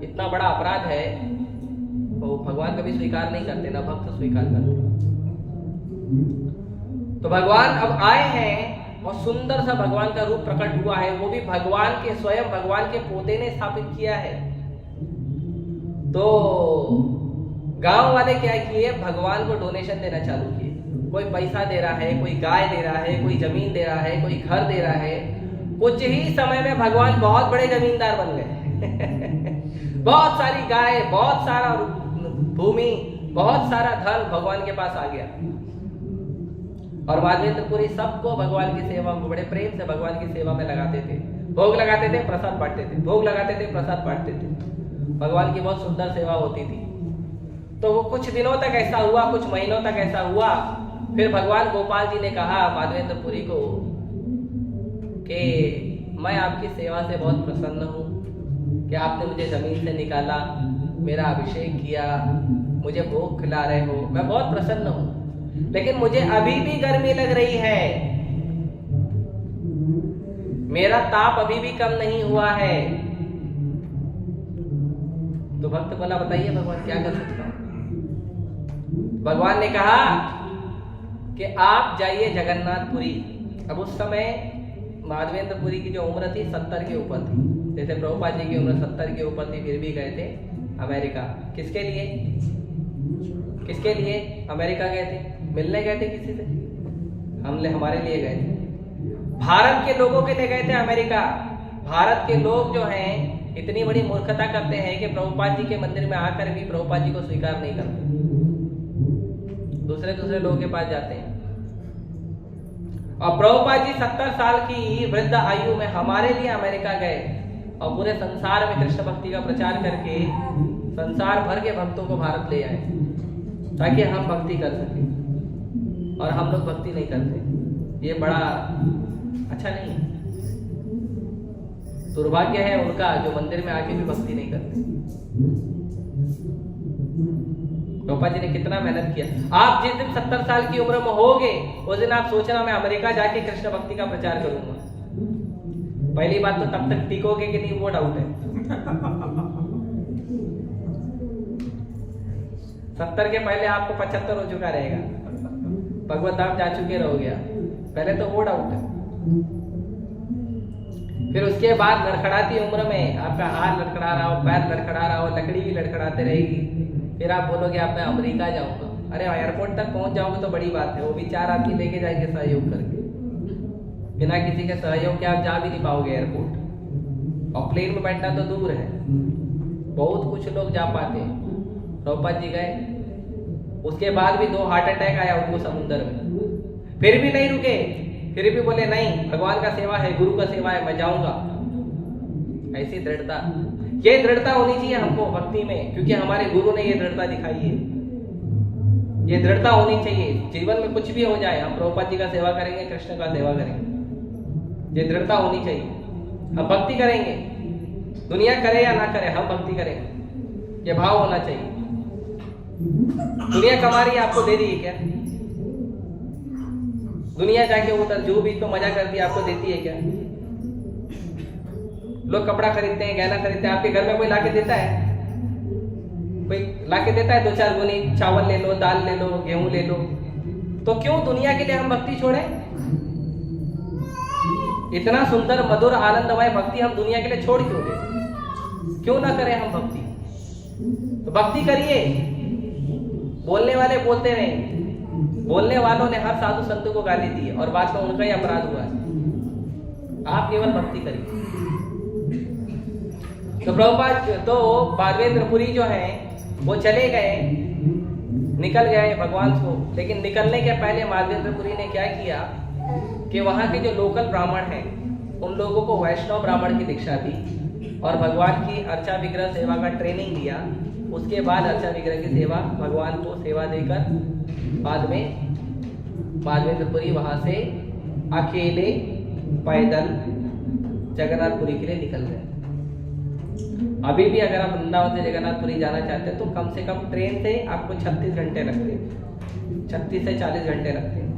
इतना बड़ा अपराध है वो भगवान कभी स्वीकार नहीं करते, ना भक्त स्वीकार करते। तो भगवान अब आए हैं और सुंदर सा भगवान का रूप प्रकट हुआ है, वो भी भगवान के स्वयं भगवान के पोते ने स्थापित किया है। तो गांव वाले क्या किए, भगवान को डोनेशन देना चालू किए। कोई पैसा दे रहा है, कोई गाय दे रहा है, कोई जमीन दे रहा है, कोई घर दे रहा है। कुछ ही समय में भगवान बहुत बड़े जमींदार बन गए। बहुत सारी गाय, बहुत सारा भूमि, बहुत सारा धन भगवान के पास आ गया। और माधवेंद्रपुरी सबको भगवान की सेवा में बड़े प्रेम से भगवान की सेवा में लगाते थे, भोग लगाते थे, प्रसाद बांटते थे, भोग लगाते थे, प्रसाद बांटते थे। भगवान की बहुत सुंदर सेवा होती थी। तो वो कुछ दिनों तक ऐसा हुआ, कुछ महीनों तक ऐसा हुआ। फिर भगवान गोपाल जी ने कहा माधवेंद्रपुरी को कि मैं आपकी सेवा से बहुत प्रसन्न हूँ कि आपने मुझे जमीन से निकाला, मेरा अभिषेक किया, मुझे भोग खिला रहे हो, मैं बहुत प्रसन्न हूँ। लेकिन मुझे अभी भी गर्मी लग रही है, मेरा ताप अभी भी कम नहीं हुआ है। तो भक्त बोला बताइए भगवान क्या कर सकता हूं। भगवान ने कहा कि आप जाइए जगन्नाथपुरी। अब उस समय माधवेंद्रपुरी की जो उम्र थी 70 के ऊपर थी, जैसे प्रभुपाद जी की उम्र 70 के ऊपर थी, फिर भी गए थे अमेरिका। किसके लिए? किसके लिए अमेरिका गए थे? मिलने गए थे किसी से? हमारे लिए गए थे, भारत के लोगों के लिए गए थे अमेरिका। भारत के लोग जो हैं इतनी बड़ी मूर्खता करते हैं कि प्रभुपाद जी के मंदिर में आकर भी प्रभुपाद जी को स्वीकार नहीं करते, दूसरे दूसरे लोगों के पास जाते हैं। और प्रभुपाद जी 70 साल की वृद्ध आयु में हमारे लिए अमेरिका गए और पूरे संसार में कृष्ण भक्ति का प्रचार करके संसार भर के भक्तों को भारत ले आए ताकि हम भक्ति कर सकें। और हम लोग भक्ति नहीं करते, ये बड़ा अच्छा नहीं है। दुर्भाग्य है उनका जो मंदिर में आके भी भक्ति नहीं करते। प्रभुपाद जी ने कितना मेहनत किया। आप जिस दिन 70 साल की उम्र में होगे उस दिन आप सोचना मैं अमेरिका जाके कृष्ण भक्ति का प्रचार करूंगा। पहली बात तो तब तक टिकोगे कि नहीं वो डाउट है। 70 के पहले आपको 75 हो चुका रहेगा, भगवत धाम जा चुके रहोगे आप, पहले तो वो डाउट है। फिर उसके बाद लड़खड़ाती उम्र में आपका हाथ लड़खड़ा रहा हो, पैर लड़खड़ा रहा हो, लकड़ी भी लड़खड़ाते रहेगी। फिर आप बोलोगे आप मैं अमेरिका जाऊंगा। अरे एयरपोर्ट तक पहुंच जाओगे तो बड़ी बात है, वो भी 4 आदमी लेके जाएंगे सहयोग करके। बिना किसी के सहयोग के आप जा भी नहीं पाओगे एयरपोर्ट। और प्लेन में बैठना तो दूर है, बहुत कुछ लोग जा पाते हैं। प्रभुपाद जी गए, उसके बाद भी 2 हार्ट अटैक आया उनको समुद्र में, फिर भी नहीं रुके, फिर भी बोले नहीं भगवान का सेवा है, गुरु का सेवा है, मैं जाऊंगा। ऐसी दृढ़ता, ये दृढ़ता होनी चाहिए हमको भक्ति में, क्योंकि हमारे गुरु ने ये दृढ़ता दिखाई है। ये दृढ़ता होनी चाहिए। जीवन में कुछ भी हो जाए, हम प्रभुपाद जी का सेवा करेंगे, कृष्ण का सेवा करेंगे, ये दृढ़ता होनी चाहिए। हम भक्ति करेंगे, दुनिया करे या ना करे, हम भक्ति करेंगे, ये भाव होना चाहिए। दुनिया कमा रही है, आपको दे रही है क्या? दुनिया जाके उधर जो भी तो मजा करती है, आपको देती है क्या? लोग कपड़ा खरीदते हैं, गहना खरीदते हैं, आपके घर में कोई लाके देता है? कोई लाके देता है? 2-4 गुनी चावल ले लो, दाल ले लो, गेहूं ले लो। तो क्यों दुनिया के लिए हम भक्ति छोड़े? इतना सुंदर मधुर आनंदमय भक्ति हम दुनिया के लिए छोड़ क्यों दे? क्यों ना करें हम भक्ति? तो भक्ति करिए। बोलने वाले बोलते रहेंगे, बोलने वालों ने हर साधु संतों को गाली दी है और बाद में उनका ही अपराध हुआ है। आप केवल भक्ति करिए। तो प्रभुपाद तो बारवेंद्रपुरी जो है वो चले गए, निकल गए भगवान को, लेकिन निकलने के पहले माधवेंद्रपुरी ने क्या किया कि वहाँ के जो लोकल ब्राह्मण हैं उन लोगों को वैष्णव ब्राह्मण की दीक्षा दी और भगवान की अर्चा विग्रह सेवा का ट्रेनिंग दिया। उसके बाद अर्चा विग्रह की सेवा, भगवान को सेवा देकर बाद में माधवेंद्रपुरी वहाँ से अकेले पैदल जगन्नाथपुरी के लिए निकल गए। अभी भी अगर आप वृंदावन से जगन्नाथपुरी जाना चाहते हैं तो कम से कम ट्रेन से आपको 36 घंटे लगते हैं, 36 से 40 घंटे लगते हैं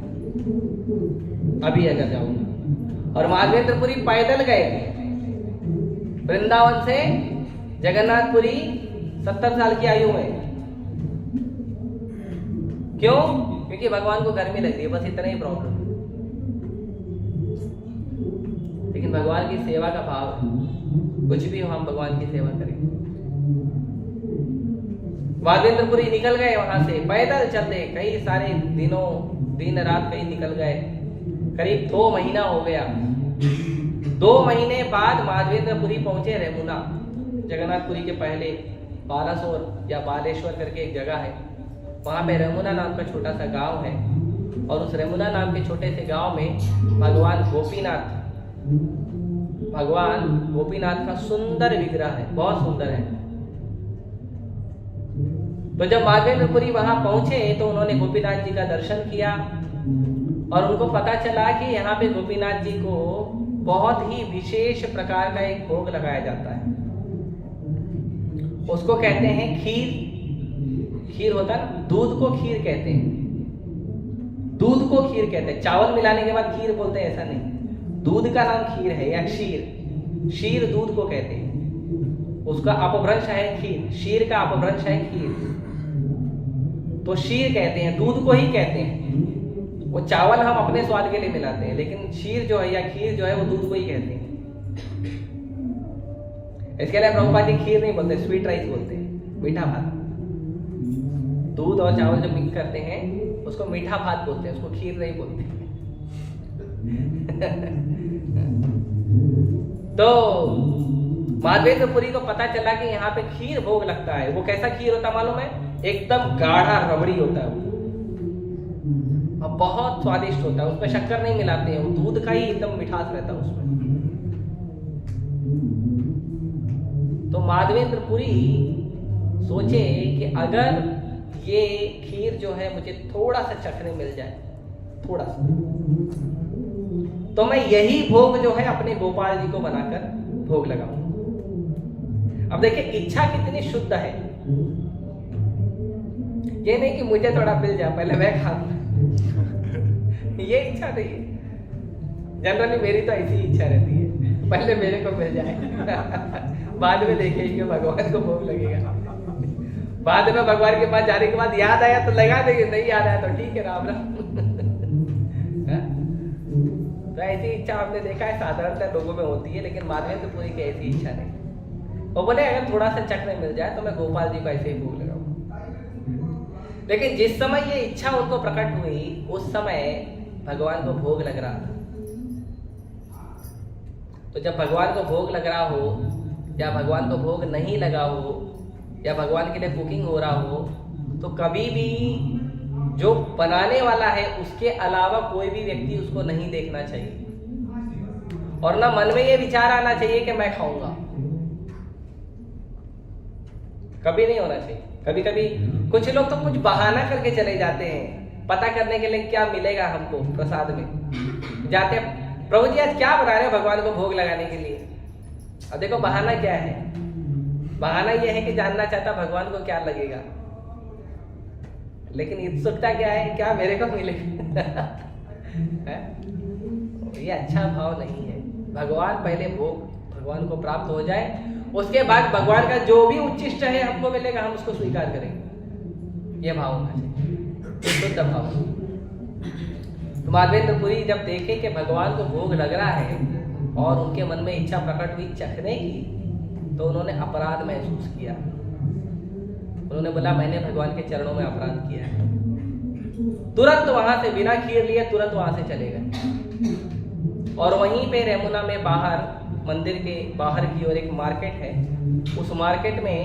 अभी अगर जाऊंगा। और माधवेंद्रपुरी पैदल गए वृंदावन से जगन्नाथपुरी 70 साल की आयु में। क्यों? क्योंकि भगवान को गर्मी लग रही है, बस इतना ही प्रॉब्लम। लेकिन भगवान की सेवा का भाव है, कुछ भी हो हम भगवान की सेवा करें। माधवेंद्रपुरी निकल गए वहां से, पैदल चलते कई सारे दिनों, दिन रात कहीं निकल गए। करीब 2 महीना हो गया। 2 महीने बाद माधवेंद्रपुरी पहुंचे रेमुना। जगन्नाथपुरी के पहले बालासोर या बालेश्वर करके एक जगह है, वहां पे रेमुना नाम का छोटा सा गांव है। और उस रेमुना नाम के छोटे से गांव में भगवान गोपीनाथ का सुंदर विग्रह है, बहुत सुंदर है। तो जब माधवेंद्रपुरी वहां पहुंचे तो उन्होंने गोपीनाथ जी का दर्शन किया और उनको पता चला कि यहाँ पे गोपीनाथ जी को बहुत ही विशेष प्रकार का एक भोग लगाया जाता है। उसको कहते हैं खीर। खीर होता है ना, दूध को खीर कहते हैं, दूध को खीर कहते हैं। चावल मिलाने के बाद खीर बोलते हैं, ऐसा नहीं। दूध का नाम खीर है या क्षीर। क्षीर दूध को कहते हैं, उसका अपभ्रंश है खीर, क्षीर का अपभ्रंश है खीर। तो क्षीर कहते हैं, दूध को ही कहते हैं। वो चावल हम अपने स्वाद के लिए मिलाते हैं, लेकिन क्षीर जो है या खीर जो है वो दूध को ही कहते हैं। इसके लिए प्रभुपाद जी खीर नहीं बोलते, स्वीट राइस बोलते हैं, मीठा भात। दूध और चावल जब मिक्स करते हैं उसको मीठा भात बोलते हैं, उसको खीर नहीं बोलते। तो माधवेंद्रपुरी को पता चला कि यहाँ पे खीर भोग लगता है। वो कैसा खीर होता मालूम है? एकदम गाढ़ा रबड़ी होता है वो, और बहुत स्वादिष्ट होता है। उसमें शक्कर नहीं मिलाते हैं, वो दूध का ही एकदम मिठास रहता है उसमें। तो माधवेंद्रपुरी सोचे कि अगर ये खीर जो है मुझे थोड़ा सा चखने मिल जाए, थोड़ा सा, तो मैं यही भोग जो है अपने गोपाल जी को बनाकर भोग लगाऊं। अब देखिए इच्छा कितनी शुद्ध है। ये नहीं कि मुझे थोड़ा मिल जाए पहले मैं खाऊं, ये इच्छा नहीं है। जनरली मेरी तो ऐसी इच्छा रहती है, पहले मेरे को मिल जाए बाद में देखेंगे भगवान को भोग लगेगा। बाद में भगवान के पास जाने के बाद याद आया तो लगा देंगे, नहीं याद आया तो ठीक है, राम राम। तो ऐसी इच्छा आपने देखा है साधारणतः लोगों में होती है, लेकिन माधवेंद्रपुरी की ऐसी इच्छा नहीं। वो बोले अगर थोड़ा सा चखने मिल जाए तो मैं गोपाल जी को ऐसे ही भोग लगाऊंगा। लेकिन जिस समय ये इच्छा उनको प्रकट हुई उस समय भगवान को भोग लग रहा था। तो जब भगवान को भोग लग रहा हो या भगवान को भोग नहीं लगा हो या भगवान के लिए कुकिंग हो रहा हो, तो कभी भी जो बनाने वाला है उसके अलावा कोई भी व्यक्ति उसको नहीं देखना चाहिए, और ना मन में ये विचार आना चाहिए कि मैं खाऊंगा, कभी नहीं होना चाहिए। कभी कभी कुछ लोग तो कुछ बहाना करके चले जाते हैं पता करने के लिए क्या मिलेगा हमको प्रसाद में। जाते हैं, प्रभु जी आज क्या बना रहे हो भगवान को भोग लगाने के लिए। अब देखो बहाना क्या है, बहाना यह है कि जानना चाहता भगवान को क्या लगेगा, लेकिन उत्सुकता क्या है, क्या मेरे को मिलेगा। ये अच्छा भाव नहीं है। भगवान पहले भोग भगवान को प्राप्त हो जाए, उसके बाद भगवान का जो भी उच्चिष्ट है हमको मिलेगा हम उसको स्वीकार करेंगे। ये भाव होना चाहिए, शुद्ध भाव। तो माधवेंद्रपुरी जब देखे कि भगवान को भोग लग रहा है और उनके मन में इच्छा प्रकट हुई चखने की, तो उन्होंने अपराध महसूस किया। उन्होंने बोला मैंने भगवान के चरणों में अपराध किया है। तुरंत वहां से बिना खीर लिए तुरंत वहां से चले गए। और वहीं पे रेमुना में बाहर मंदिर के बाहर की ओर एक मार्केट है, उस मार्केट में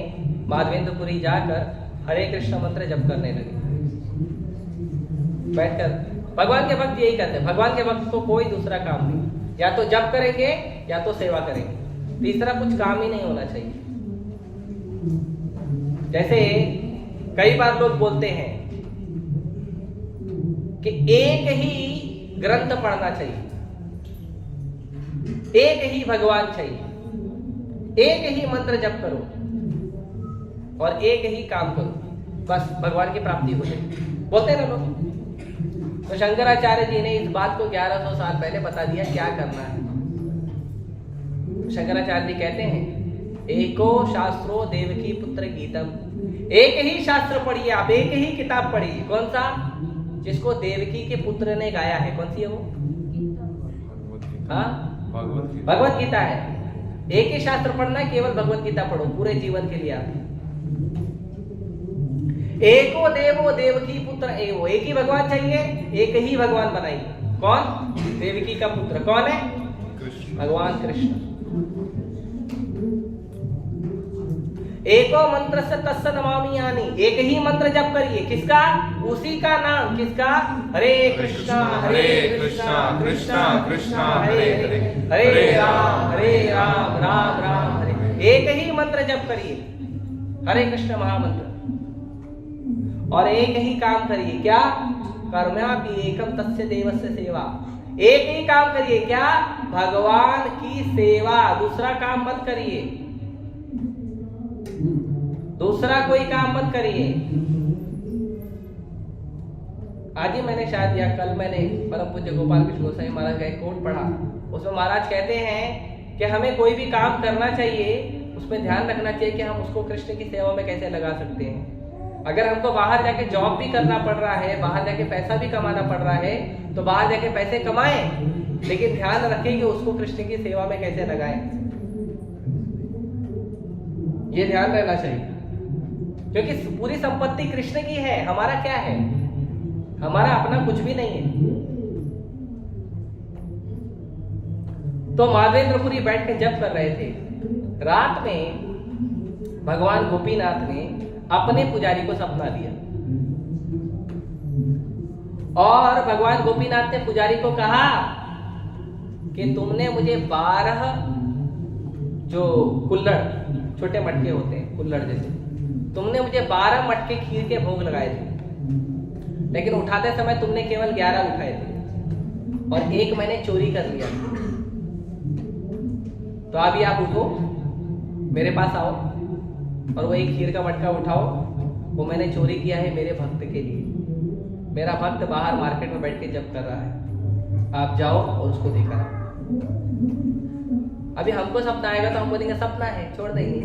माधवेंद्रपुरी जाकर हरे कृष्ण मंत्र जप करने लगे बैठकर। भगवान के भक्त यही करते हैं, भगवान के भक्त को कोई दूसरा काम नहीं, या तो जप करेंगे या तो सेवा करेंगे, तीसरा कुछ काम ही नहीं होना चाहिए। जैसे कई बार लोग बोलते हैं कि एक ही ग्रंथ पढ़ना चाहिए, एक ही भगवान चाहिए, एक ही मंत्र जप करो और एक ही काम करो, बस भगवान की प्राप्ति हो जाएगी, बोलते ना लोग। तो शंकराचार्य जी ने इस बात को 1100 साल पहले बता दिया क्या करना है। शंकराचार्य जी कहते हैं एको शास्त्रो देवकी पुत्र गीतम, एक ही शास्त्र पढ़िए आप, एक ही किताब पढ़िए। कौन सा? जिसको देवकी के पुत्र ने गाया है। कौन सी है वो? हाँ, भगवत गीता है। एक ही शास्त्र पढ़ना है, केवल भगवत गीता पढ़ो पूरे जीवन के लिए आप। एको देवो देवकी पुत्र एवो, एक ही भगवान चाहिए, एक ही भगवान बनाइए। कौन? देवकी का पुत्र। कौन है? भगवान कृष्ण। एको मंत्र से तस्य नमामि यानी, एक ही मंत्र जप करिए। किसका? उसी का नाम। किसका? हरे कृष्णा कृष्णा कृष्णा हरे हरे, हरे राम राम राम हरे। एक ही मंत्र जप करिए, हरे कृष्ण महामंत्र, और एक ही काम करिए। क्या? कर्म्यापि एकम तस्य देवस्य सेवा। एक ही काम करिए। क्या? भगवान की सेवा। दूसरा काम मत करिए, दूसरा कोई काम मत करिए। आज ही मैंने शायद या कल मैंने परम पूज्य गोपाल कृष्ण गोसाई महाराज का एक कोट पढ़ा। उसमें महाराज कहते हैं कि हमें कोई भी काम करना चाहिए, उसमें ध्यान रखना चाहिए कि हम उसको कृष्ण की सेवा में कैसे लगा सकते हैं। अगर हमको बाहर जाके जॉब भी करना पड़ रहा है, बाहर जाके पैसा भी कमाना पड़ रहा है, तो बाहर जाके पैसे कमाएं, लेकिन ध्यान रखें कि उसको कृष्ण की सेवा में कैसे लगाएं। ये ध्यान रहना चाहिए, क्योंकि पूरी संपत्ति कृष्ण की है। हमारा क्या है? हमारा अपना कुछ भी नहीं है। तो माधवेंद्रपुरी बैठ के जप कर रहे थे। रात में भगवान गोपीनाथ ने अपने पुजारी को सपना दिया, और भगवान गोपीनाथ ने पुजारी को कहा कि तुमने मुझे 12 जो कुल्हड़, छोटे मटके होते हैं कुल्हड़ जैसे, तुमने मुझे 12 मटके खीर के भोग लगाए थे, लेकिन उठाते समय तुमने केवल 11 उठाए थे और एक मैंने चोरी कर लिया। तो अभी आप उठो, मेरे पास आओ और वो एक खीर का मटका उठाओ, वो मैंने चोरी किया है मेरे भक्त के लिए। मेरा भक्त बाहर मार्केट में बैठ के जप कर रहा है, आप जाओ और उसको देकर आओ। अभी हमको सपना आएगा तो हम बोलेंगे सपना है, छोड़ देंगे।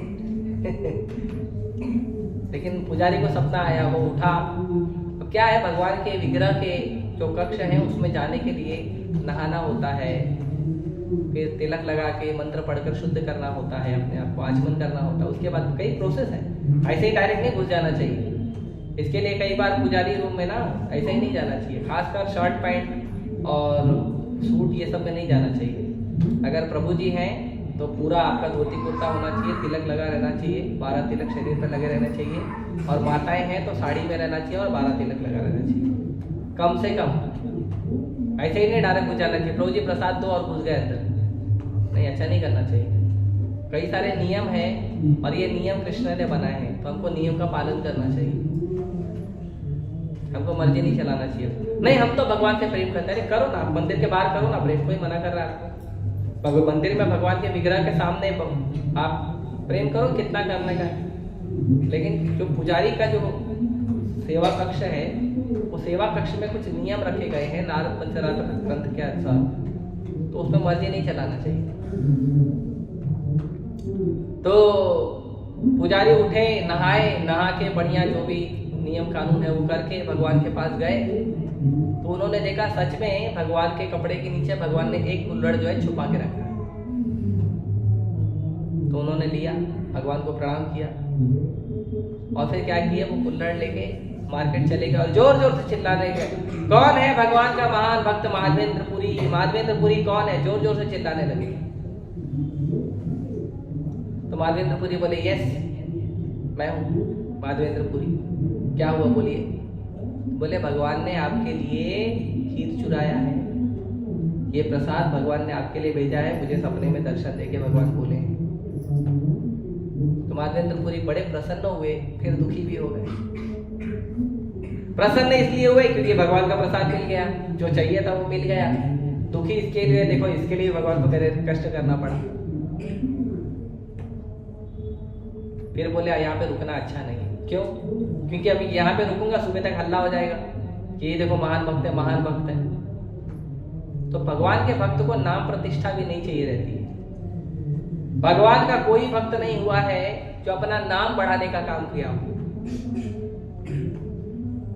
लेकिन पुजारी को सपना आया, वो उठा। अब क्या है, भगवान के विग्रह के जो कक्ष है उसमें जाने के लिए नहाना होता है, फिर तिलक लगा के मंत्र पढ़कर शुद्ध करना होता है, अपने आप को आचमन करना होता है, उसके बाद कई प्रोसेस है। ऐसे ही डायरेक्ट नहीं घुस जाना चाहिए। इसके लिए कई बार पुजारी रूम में ना ऐसे ही नहीं जाना चाहिए, खासकर शर्ट पैंट और सूट ये सब में नहीं जाना चाहिए। अगर प्रभु जी हैं तो पूरा आपका धोती कुर्ता होना चाहिए, तिलक लगा रहना चाहिए, 12 तिलक शरीर पर लगे रहना चाहिए, और माताएं हैं तो साड़ी में रहना चाहिए और 12 तिलक लगा रहना चाहिए कम से कम। ऐसे ही नहीं डायरेक्ट घुस जाना चाहिए, प्रभु जी प्रसाद दो और घुस गए अंदर, नहीं, ऐसा नहीं करना चाहिए। कई सारे नियम हैं और ये नियम कृष्ण ने बनाए हैं। तो हमको नियम का पालन करना चाहिए, हमको मर्जी नहीं चलाना चाहिए। नहीं, हम तो भगवान से प्रेम करते हैं, अरे करो ना, मंदिर के बाहर करो ना प्रेम, कोई मना कर रहा है आपको? मंदिर में भगवान के विग्रह के सामने आप प्रेम करो, कितना करने का है। लेकिन जो पुजारी का जो सेवा कक्ष है, वो सेवा कक्ष में कुछ नियम रखे गए हैं नारद पंचरात्र ग्रंथ के अनुसार, तो उसमें मर्जी नहीं चलाना चाहिए। तो पुजारी उठे, नहाए, नहा के बढ़िया जो भी नियम कानून है वो करके भगवान के पास गए, तो उन्होंने देखा सच में भगवान के कपड़े के नीचे भगवान ने एक कुल्हड़ जो है छुपा के रखा है। तो उन्होंने लिया, भगवान को प्रणाम किया और फिर क्या किया, वो कुल्हड़ लेके मार्केट चले गए और जोर जोर से चिल्लाने गए, कौन है भगवान का महान भक्त माधवेंद्रपुरी, माधवेंद्रपुरी कौन है, जोर जोर से चिल्लाने लगे। तो माधवेंद्रपुरी बोले, यस मैं हूँ माधवेंद्रपुरी, क्या हुआ बोलिए। बोले, भगवान ने आपके लिए खीर चुराया है, ये प्रसाद भगवान ने आपके लिए भेजा है, मुझे सपने में दर्शन देके भगवान बोले। तो माधवेंद्रपुरी बड़े प्रसन्न हुए, फिर दुखी भी हो गए। प्रसन्न इसलिए हुए क्योंकि भगवान का प्रसाद मिल गया, जो चाहिए था वो मिल गया। दुखी इसके लिए, देखो इसके लिए भगवान को मेरे कष्ट करना पड़ा। फिर बोले, यहाँ पे रुकना अच्छा नहीं। क्यों? क्योंकि अभी यहाँ पे रुकूंगा, सुबह तक हल्ला हो जाएगा कि ये देखो महान भक्त है, महान भक्त है। तो भगवान के भक्त को नाम प्रतिष्ठा भी नहीं चाहिए रहती है। भगवान का कोई भक्त नहीं हुआ है जो अपना नाम बढ़ाने का काम किया हो।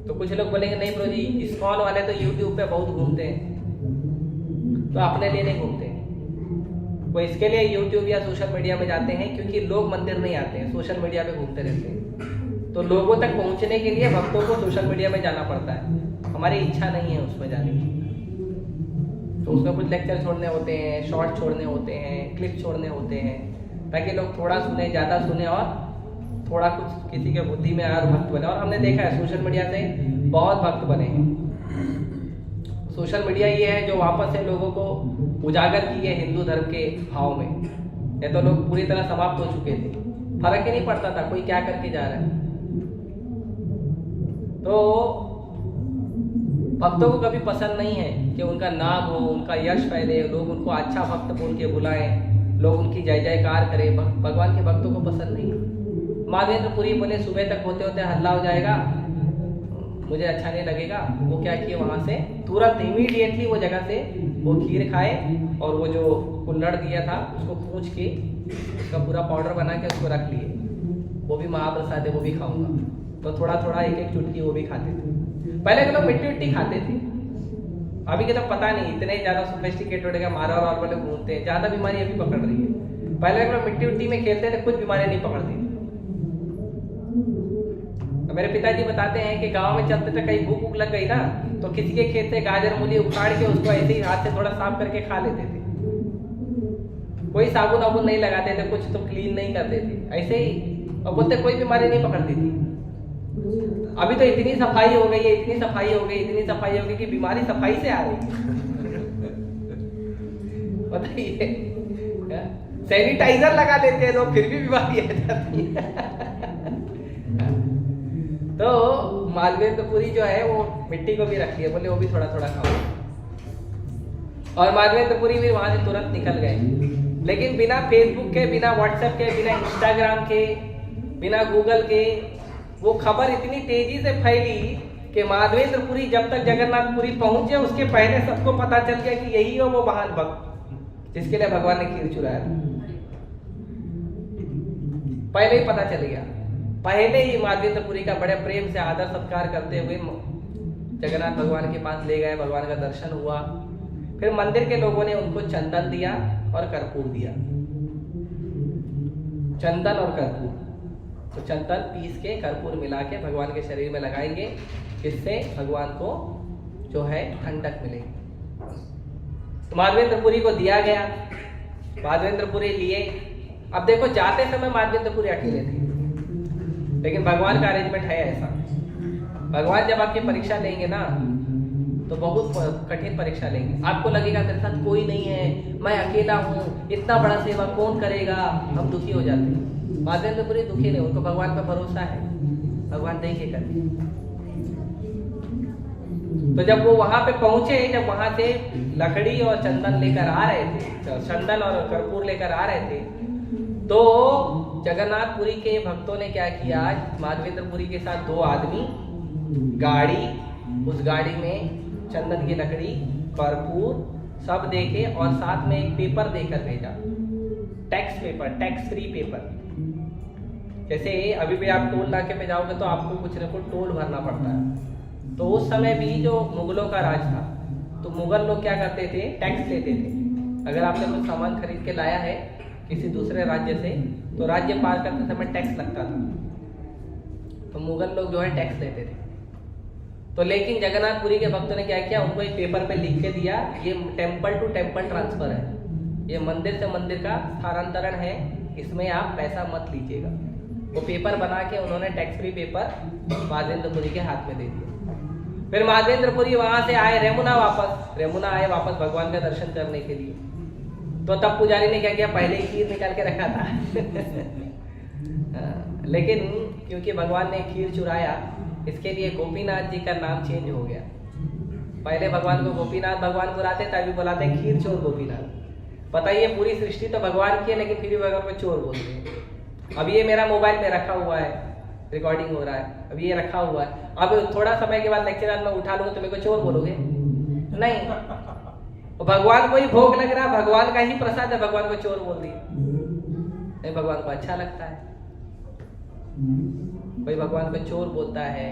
तो कुछ लोग बोलेंगे, नहीं ब्रो जी, इस्कॉन वाले तो यूट्यूब पे बहुत घूमते हैं, तो अपने लिए नहीं घूमते। वो इसके लिए यूट्यूब या सोशल मीडिया में जाते हैं क्योंकि लोग मंदिर नहीं आते हैं, सोशल मीडिया पे घूमते रहते हैं। तो लोगों तक पहुंचने के लिए भक्तों को सोशल मीडिया में जाना पड़ता है, हमारी इच्छा नहीं है उसमें जाने की। तो उसमें कुछ लेक्चर छोड़ने होते हैं, शॉर्ट छोड़ने होते हैं, क्लिप छोड़ने होते हैं, ताकि लोग थोड़ा सुने, ज़्यादा सुने और थोड़ा कुछ किसी के बुद्धि में आए और भक्त बने। और हमने देखा है सोशल मीडिया से बहुत भक्त बने हैं। सोशल मीडिया ये है जो वापस से लोगों को उजागर किए हिंदू धर्म के भाव में। ये तो लोग पूरी तरह समाप्त हो चुके थे, फर्क ही नहीं पड़ता था कोई क्या करके जा रहा है। तो भक्तों को कभी पसंद नहीं है कि उनका नाम हो, उनका यश फैले, लोग उनको अच्छा भक्त बोल के बुलाएं, लोग उनकी जय जयकार करें। भगवान के भक्तों को पसंद नहीं है। माधवेंद्रपुरी बोले, सुबह तक होते होते हल्ला हो जाएगा, मुझे अच्छा नहीं लगेगा। वो क्या किए, वहां से तुरंत इमीडिएटली वो जगह से वो खीर खाए और वो जो कुल्हड़ दिया था उसको पूछ के उसका पूरा पाउडर बना के उसको रख लिए। वो भी महाप्रसाद है, वो भी खाऊंगा। तो थोड़ा थोड़ा एक एक चुटकी वो भी खाते थे। पहले के लोग मिट्टी उट्टी खाते थे, अभी के तो पता नहीं, इतने ज्यादा सोफिस्टिकेटेड है, मारवाड़ और वाले घूमते हैं, ज्यादा बीमारी अभी पकड़ रही है। पहले के लोग मिट्टी उट्टी में खेलते थे, कुछ बीमारी नहीं पकड़ती थी। मेरे पिताजी बताते हैं कि गांव में चलते थे, कहीं भूख भूख लग गई ना, तो किसी के खेत से गाजर मूली उखाड़ के उसको ऐसे ही हाथ से थोड़ा साफ करके खा लेते थे। कोई साबुन वाबुन नहीं लगाते थे, कुछ तो क्लीन नहीं करते थे, ऐसे ही, और बोलते कोई बीमारी नहीं पकड़ती थी। अभी तो इतनी सफाई हो गई है, इतनी सफाई हो गई, इतनी सफाई हो गई कि बीमारी सफाई से आ रही है। बताइए, सैनिटाइजर लगा लेते हैं लोग, फिर भी बीमारी आ जाती है। तो माधवेंद्रपुरी जो है वो मिट्टी को भी रख लिया, बोले वो भी थोड़ा थोड़ा खाओ। और माधवेंद्रपुरी भी वहां से तुरंत निकल गए, लेकिन बिना फेसबुक के, बिना व्हाट्सएप के, बिना इंस्टाग्राम के, बिना गूगल के, वो खबर इतनी तेजी से फैली कि माधवेंद्रपुरी जब तक जगन्नाथपुरी पहुंचे उसके पहले सबको पता चल गया कि यही हो वो महान भक्त जिसके लिए भगवान ने खीर चुराया। पहले ही पता चल गया, पहले ही माधवेंद्रपुरी का बड़े प्रेम से आदर सत्कार करते हुए जगन्नाथ भगवान के पास ले गए, भगवान का दर्शन हुआ। फिर मंदिर के लोगों ने उनको चंदन दिया और कर्पूर दिया, चंदन और कर्पूर। तो चंदन पीस के कर्पूर मिला के भगवान के शरीर में लगाएंगे, जिससे भगवान को जो है ठंडक मिलेगी। तो माधवेंद्रपुरी को दिया गया, माधवेंद्रपुरी लिए। अब देखो, जाते समय माधवेंद्रपुरी अकेले थे, लेकिन भगवान का अरेंजमेंट है ऐसा। भगवान जब आपकी परीक्षा लेंगे ना, तो बहुत कठिन परीक्षा लेंगे। आपको लगेगा मेरे साथ कोई नहीं है, मैं अकेला हूँ, इतना बड़ा सेवा कौन करेगा, हम दुखी हो जाते हैं। माधवेंद्रपुरी दुखी नहीं, उनको भगवान पर भरोसा है, भगवान देखे करके। तो जब वो वहां पे पहुंचे, जब वहां से लकड़ी और चंदन लेकर आ रहे थे, चंदन और कर्पूर लेकर आ रहे थे, तो जगन्नाथपुरी के भक्तों ने क्या किया, माधवेंद्रपुरी के साथ 2 आदमी गाड़ी, उस गाड़ी में चंदन की लकड़ी, कर्पूर सब देके और साथ में एक पेपर देकर भेजा, tax paper, tax free paper. जैसे अभी भी आप टोल नाके पे जाओगे तो आपको कुछ न कुछ टोल भरना पड़ता है। तो उस समय भी जो मुगलों का राज था, तो मुगल लोग क्या करते थे, टैक्स लेते थे। अगर आपने कुछ सामान खरीद के लाया है किसी दूसरे राज्य से, तो राज्य पार करते समय टैक्स लगता था। तो मुगल लोग जो है टैक्स लेते थे। तो लेकिन जगन्नाथपुरी के भक्तों ने क्या किया, उनको एक पेपर पे लिख के दिया, ये टेम्पल टू टेम्पल ट्रांसफर है, ये मंदिर से मंदिर का स्थानांतरण है, इसमें आप पैसा मत लीजिएगा। वो पेपर बना के उन्होंने टैक्स फ्री पेपर माधवेंद्रपुरी के हाथ में दे दिया। फिर माधवेंद्रपुरी वहां से आए रेमुना, रेमुना आए वापस भगवान का दर्शन करने के लिए। तो तब पुजारी ने क्या किया, पहले ही खीर निकाल के रखा था लेकिन क्योंकि भगवान ने खीर चुराया, इसके लिए गोपीनाथ जी का नाम चेंज हो गया। पहले भगवान को गोपीनाथ भगवान बुलाते थे, अभी बुलाते खीर चोर गोपीनाथ। पता ही है पूरी सृष्टि तो भगवान की है, लेकिन फिर भी भगवान को चोर बोलते हैं। अब ये मेरा मोबाइल पे रखा हुआ है, रिकॉर्डिंग हो रहा है, अब ये रखा हुआ है, अब थोड़ा समय के बाद लेक्चर में उठा लूंगा तो मेरे को चोर बोलोगे? नहीं, भगवान को ही भोग लग रहा, भगवान का ही प्रसाद है, भगवान को चोर बोल दिया। नहीं, भगवान को अच्छा लगता है। कोई भगवान को चोर बोलता है,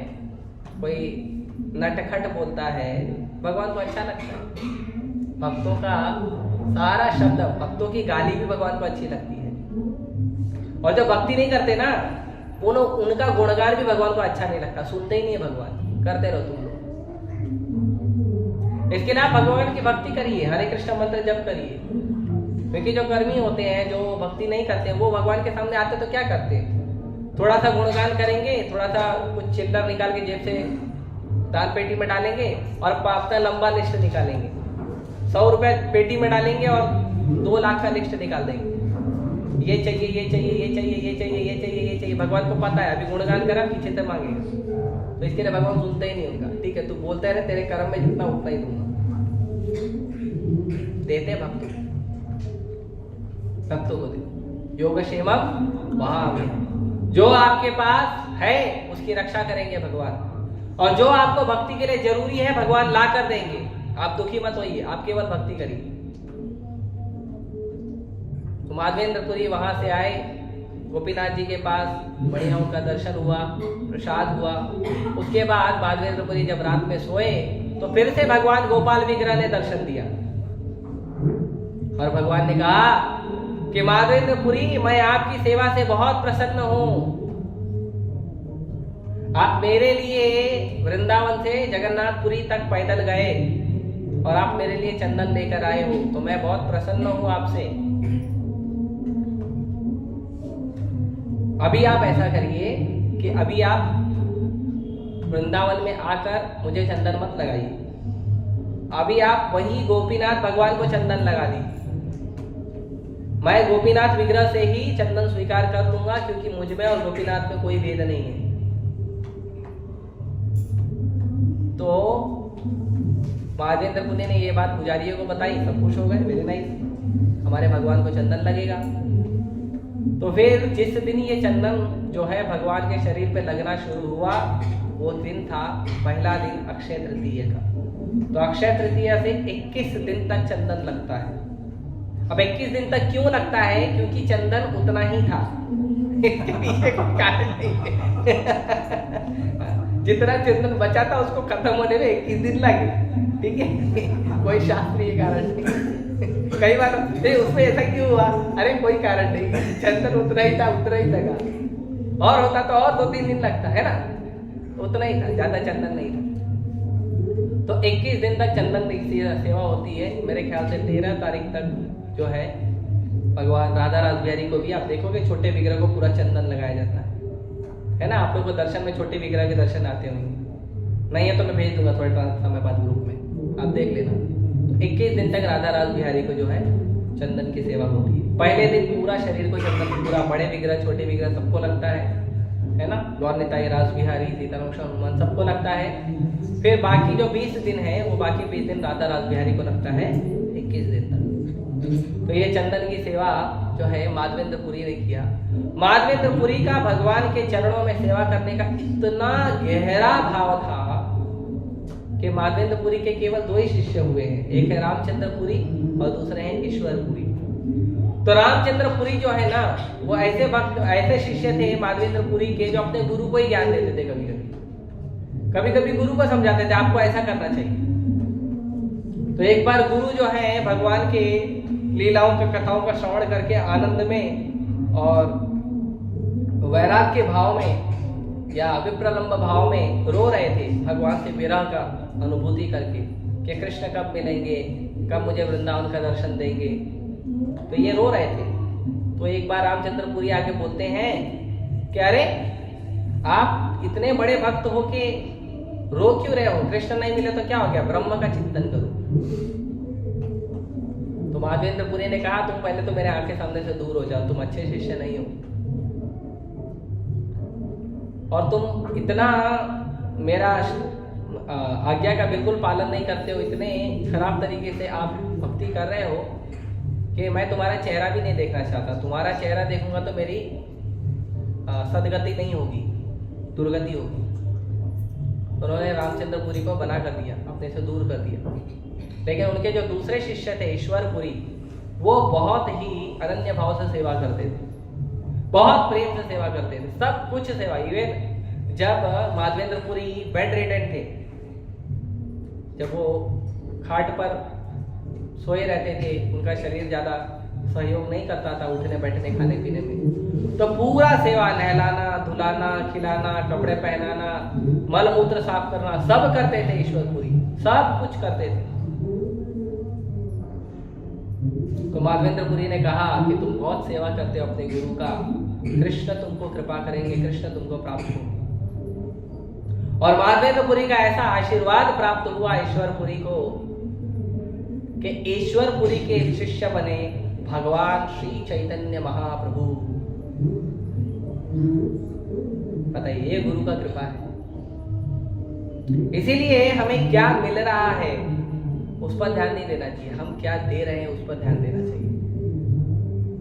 कोई नटखट बोलता है, भगवान को अच्छा लगता है। भक्तों का सारा शब्द, भक्तों की गाली भी भगवान को अच्छी लगती है। और जो भक्ति नहीं करते ना, उनका गुणगान भी भगवान को अच्छा नहीं लगता, सुनते ही नहीं है भगवान। करते रहो तुम लोग, इसके लिए आप भगवान की भक्ति करिए, हरे कृष्ण मंत्र जप करिए। क्योंकि जो कर्मी होते हैं, जो भक्ति नहीं करते, वो भगवान के सामने आते तो क्या करते हैं, थोड़ा सा गुणगान करेंगे, थोड़ा सा कुछ चिल्लर निकाल के जेब से दान पेटी में डालेंगे और अपना लंबा लिस्ट निकालेंगे, 100 रुपए पेटी में डालेंगे और 2 लाख का लिस्ट निकाल देंगे। ये चाहिए, ये चाहिए, ये चाहिए, ये चाहिए, ये चाहिए, ये चाहिए। भगवान को पता है अभी गुणगान करा, पीछे से मांगेगा। तो इसके लिए भगवान सुनते ही नहीं उनका। ठीक है, तू बोलता है, तेरे कर्म में जितना उतना ही दूंगा। देते भक्तों को दे। योगक्षेमम वहां, जो आपके पास है उसकी रक्षा करेंगे भगवान, और जो आपको भक्ति के लिए जरूरी है भगवान ला कर देंगे। आप दुखी मत होइए, आप केवल भक्ति करिए। तो माधवेंद्रपुरी वहां से आए, गोपीनाथ जी के पास, बढ़िया उनका दर्शन हुआ, प्रसाद हुआ। उसके बाद माधवेंद्रपुरी जब रात में सोए तो फिर से भगवान गोपाल विग्रह ने दर्शन दिया, और भगवान ने कहा कि माधवेंद्रपुरी, मैं आपकी सेवा से बहुत प्रसन्न हूं। आप मेरे लिए वृंदावन से जगन्नाथपुरी तक पैदल गए और आप मेरे लिए चंदन लेकर आए हो, तो मैं बहुत प्रसन्न हूं आपसे। अभी आप ऐसा करिए कि अभी आप वृंदावन में आकर मुझे चंदन मत लगाइए, अभी आप वही गोपीनाथ भगवान को चंदन लगा दीजिए। मैं गोपीनाथ विग्रह से ही चंदन स्वीकार कर लूंगा, क्योंकि मुझ में और गोपीनाथ में कोई भेद नहीं है। तो माधवेंद्रपुरी ने ये बात पुजारियों को बताई, सब खुश हो गए, वेरी नाइस, हमारे भगवान को चंदन लगेगा। तो फिर जिस दिन ये चंदन जो है भगवान के शरीर पे लगना शुरू हुआ, वो दिन था पहला दिन अक्षय तृतीय का। तो अक्षय तृतीय से 21 दिन तक चंदन लगता है। अब 21 दिन तक क्यों लगता है? क्योंकि चंदन उतना ही था ये कोई कारण नहीं है जितना चंदन बचा था उसको खत्म होने में 21 दिन लगे, ठीक है, कोई शास्त्रीय कारण नहीं। कई बार उसमें ऐसा क्यों हुआ? अरे कोई कारण नहीं, चंदन उतना ही था, उतना ही लगा, और होता तो और 2-3 दिन लगता है ना, उतना ही था, ज्यादा चंदन नहीं था। तो 21 दिन तक चंदन की सेवा होती है। मेरे ख्याल से 13 तारीख तक जो है भगवान राधा रास बिहारी को भी आप देखोगे छोटे विग्रह को पूरा चंदन लगाया जाता है ना। आप लोग को दर्शन में छोटे विग्रह के दर्शन आते होंगे, नहीं है तो मैं भेज दूंगा थोड़े समय बाद ग्रुप में, आप देख लेना। 21 दिन तक राधा रास बिहारी को जो है चंदन की सेवा होती है। पहले दिन पूरा शरीर को चंदन, पूरा बड़े विग्रह छोटे विग्रह सबको लगता है ना, गौर निताई, रास बिहारी, सीताराम, हनुमान सबको लगता है। फिर बाकी जो 20 दिन है वो बाकी 20 दिन राधा रास बिहारी को लगता है 21 दिन तक। तो ये चंदन की सेवा जो है माधवेंद्रपुरी ने किया। माधवेंद्रपुरी का भगवान के चरणों में सेवा करने का इतना गहरा भाव था कि माधवेंद्रपुरी के केवल 2 ही शिष्य हुए हैं, एक है रामचंद्रपुरी और दूसरे हैं ईश्वरपुरी। तो रामचंद्रपुरी जो है ना, वो ऐसे भक्त, ऐसे शिष्य थे माधवेंद्रपुरी के जो अपने गुरु को ही ज्ञान देते थे। कभी कभी गुरु को समझाते थे आपको ऐसा करना चाहिए। तो एक बार गुरु जो है भगवान के लीलाओं के कथाओं का श्रवण करके आनंद में और वैराग्य के भाव में या विप्रलंब भाव में रो रहे थे, भगवान से विरह का अनुभूति करके कि कृष्ण कब मिलेंगे, कब मुझे वृंदावन का दर्शन देंगे। तो ये रो रहे थे। तो एक बार रामचंद्रपुरी आके बोलते हैं कि अरे आप इतने बड़े भक्त हो के रो क्यों रहे हो, कृष्ण नहीं मिले तो क्या हो गया, ब्रह्म का चिंतन करो। तो माधवेंद्रपुरी ने कहा तुम पहले तो मेरे आंखें सामने से दूर हो जाओ, तुम अच्छे शिष्य नहीं हो और तुम इतना मेरा आज्ञा का बिल्कुल पालन नहीं करते हो, इतने खराब तरीके से आप भक्ति कर रहे हो कि मैं तुम्हारा चेहरा भी नहीं देखना चाहता। तुम्हारा चेहरा देखूंगा तो मेरी सदगति नहीं होगी, दुर्गति होगी। उन्होंने रामचंद्रपुरी को बना कर दिया, अपने से दूर कर दिया। लेकिन उनके जो दूसरे शिष्य थे ईश्वरपुरी, वो बहुत ही अनन्य भाव से सेवा करते थे, बहुत प्रेम से सेवा करते थे, सब कुछ सेवा। इवन जब माधवेंद्रपुरी बेड रिडन थे, जब वो खाट पर सोए रहते थे, उनका शरीर ज्यादा सहयोग नहीं करता था उठने बैठने खाने पीने में, तो पूरा सेवा, नहलाना, धुलाना, खिलाना, कपड़े पहनाना, मल मूत्र साफ करना, सब करते थे ईश्वरपुरी, सब कुछ करते थे। तो माधवेंद्रपुरी ने कहा कि तुम बहुत सेवा करते हो अपने गुरु का, कृष्ण तुमको कृपा करेंगे, कृष्ण तुमको प्राप्त हो। और माधवेंद्रपुरी का ऐसा आशीर्वाद प्राप्त हुआ ईश्वरपुरी को कि ईश्वरपुरी के शिष्य बने भगवान श्री चैतन्य महाप्रभु। बताइए, ये गुरु का कृपा है। इसीलिए हमें क्या मिल रहा है उस पर ध्यान नहीं देना चाहिए, हम क्या दे रहे हैं उस पर ध्यान देना चाहिए।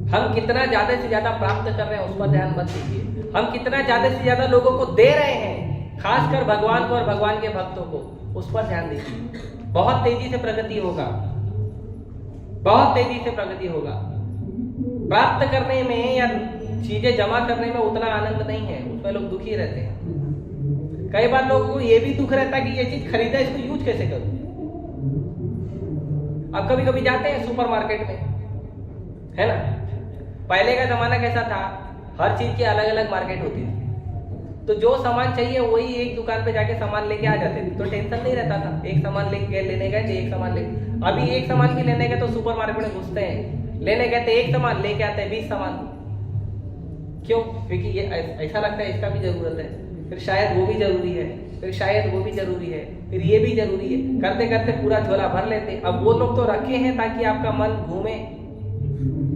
हम कितना ज्यादा से ज्यादा प्राप्त कर रहे हैं उस पर ध्यान मत दीजिए, हम कितना ज्यादा से ज्यादा लोगों को दे रहे हैं, खासकर भगवान को और भगवान के भक्तों को, उस पर ध्यान दीजिए। बहुत तेजी से प्रगति होगा, बहुत तेजी से प्रगति होगा। प्राप्त करने में या चीजें जमा करने में उतना आनंद नहीं है, उसमें लोग दुखी रहते हैं। कई बार लोगों को ये भी दुख रहता है कि ये चीज खरीदा, इसको यूज कैसे करूं। अब कभी कभी जाते हैं सुपरमार्केट में, है ना, पहले का जमाना कैसा था, हर चीज की अलग अलग मार्केट होती थी, तो जो सामान चाहिए वही एक दुकान पे जाके सामान लेके आ जाते थे, तो टेंशन नहीं रहता था। एक सामान लेने गए तो एक सामान ले, अभी एक सामान भी लेने गए तो सुपरमार्केट में घुसते हैं, लेने गए तो एक सामान लेके आते हैं 20 सामान। क्यों? क्योंकि ये ऐसा लगता है इसका भी जरूरत है, फिर शायद वो भी जरूरी है, फिर शायद वो भी जरूरी है, फिर ये भी जरूरी है, करते करते पूरा झोला भर लेते। अब वो लोग तो रखे हैं ताकि आपका मन घूमे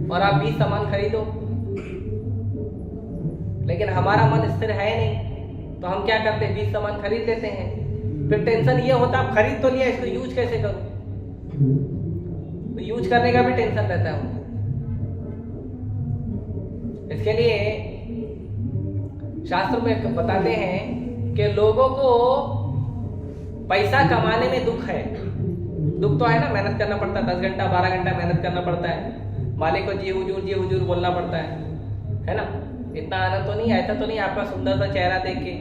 और आप 20 सामान खरीदो, लेकिन हमारा मन स्थिर है नहीं, तो हम क्या करते हैं, 20 सामान खरीद लेते हैं। फिर टेंशन ये होता है, खरीद तो लिया, इसको यूज कैसे करूं, तो यूज करने का भी टेंशन रहता है। इसके लिए शास्त्र में बताते हैं कि लोगों को पैसा कमाने में दुख है। दुख तो है ना, मेहनत करना पड़ता है, 10 घंटा 12 घंटा मेहनत करना पड़ता है, मालिक को जी हुजूर बोलना पड़ता है ना। इतना आनंद तो नहीं, ऐसा तो नहीं आपका सुंदर सा चेहरा देख के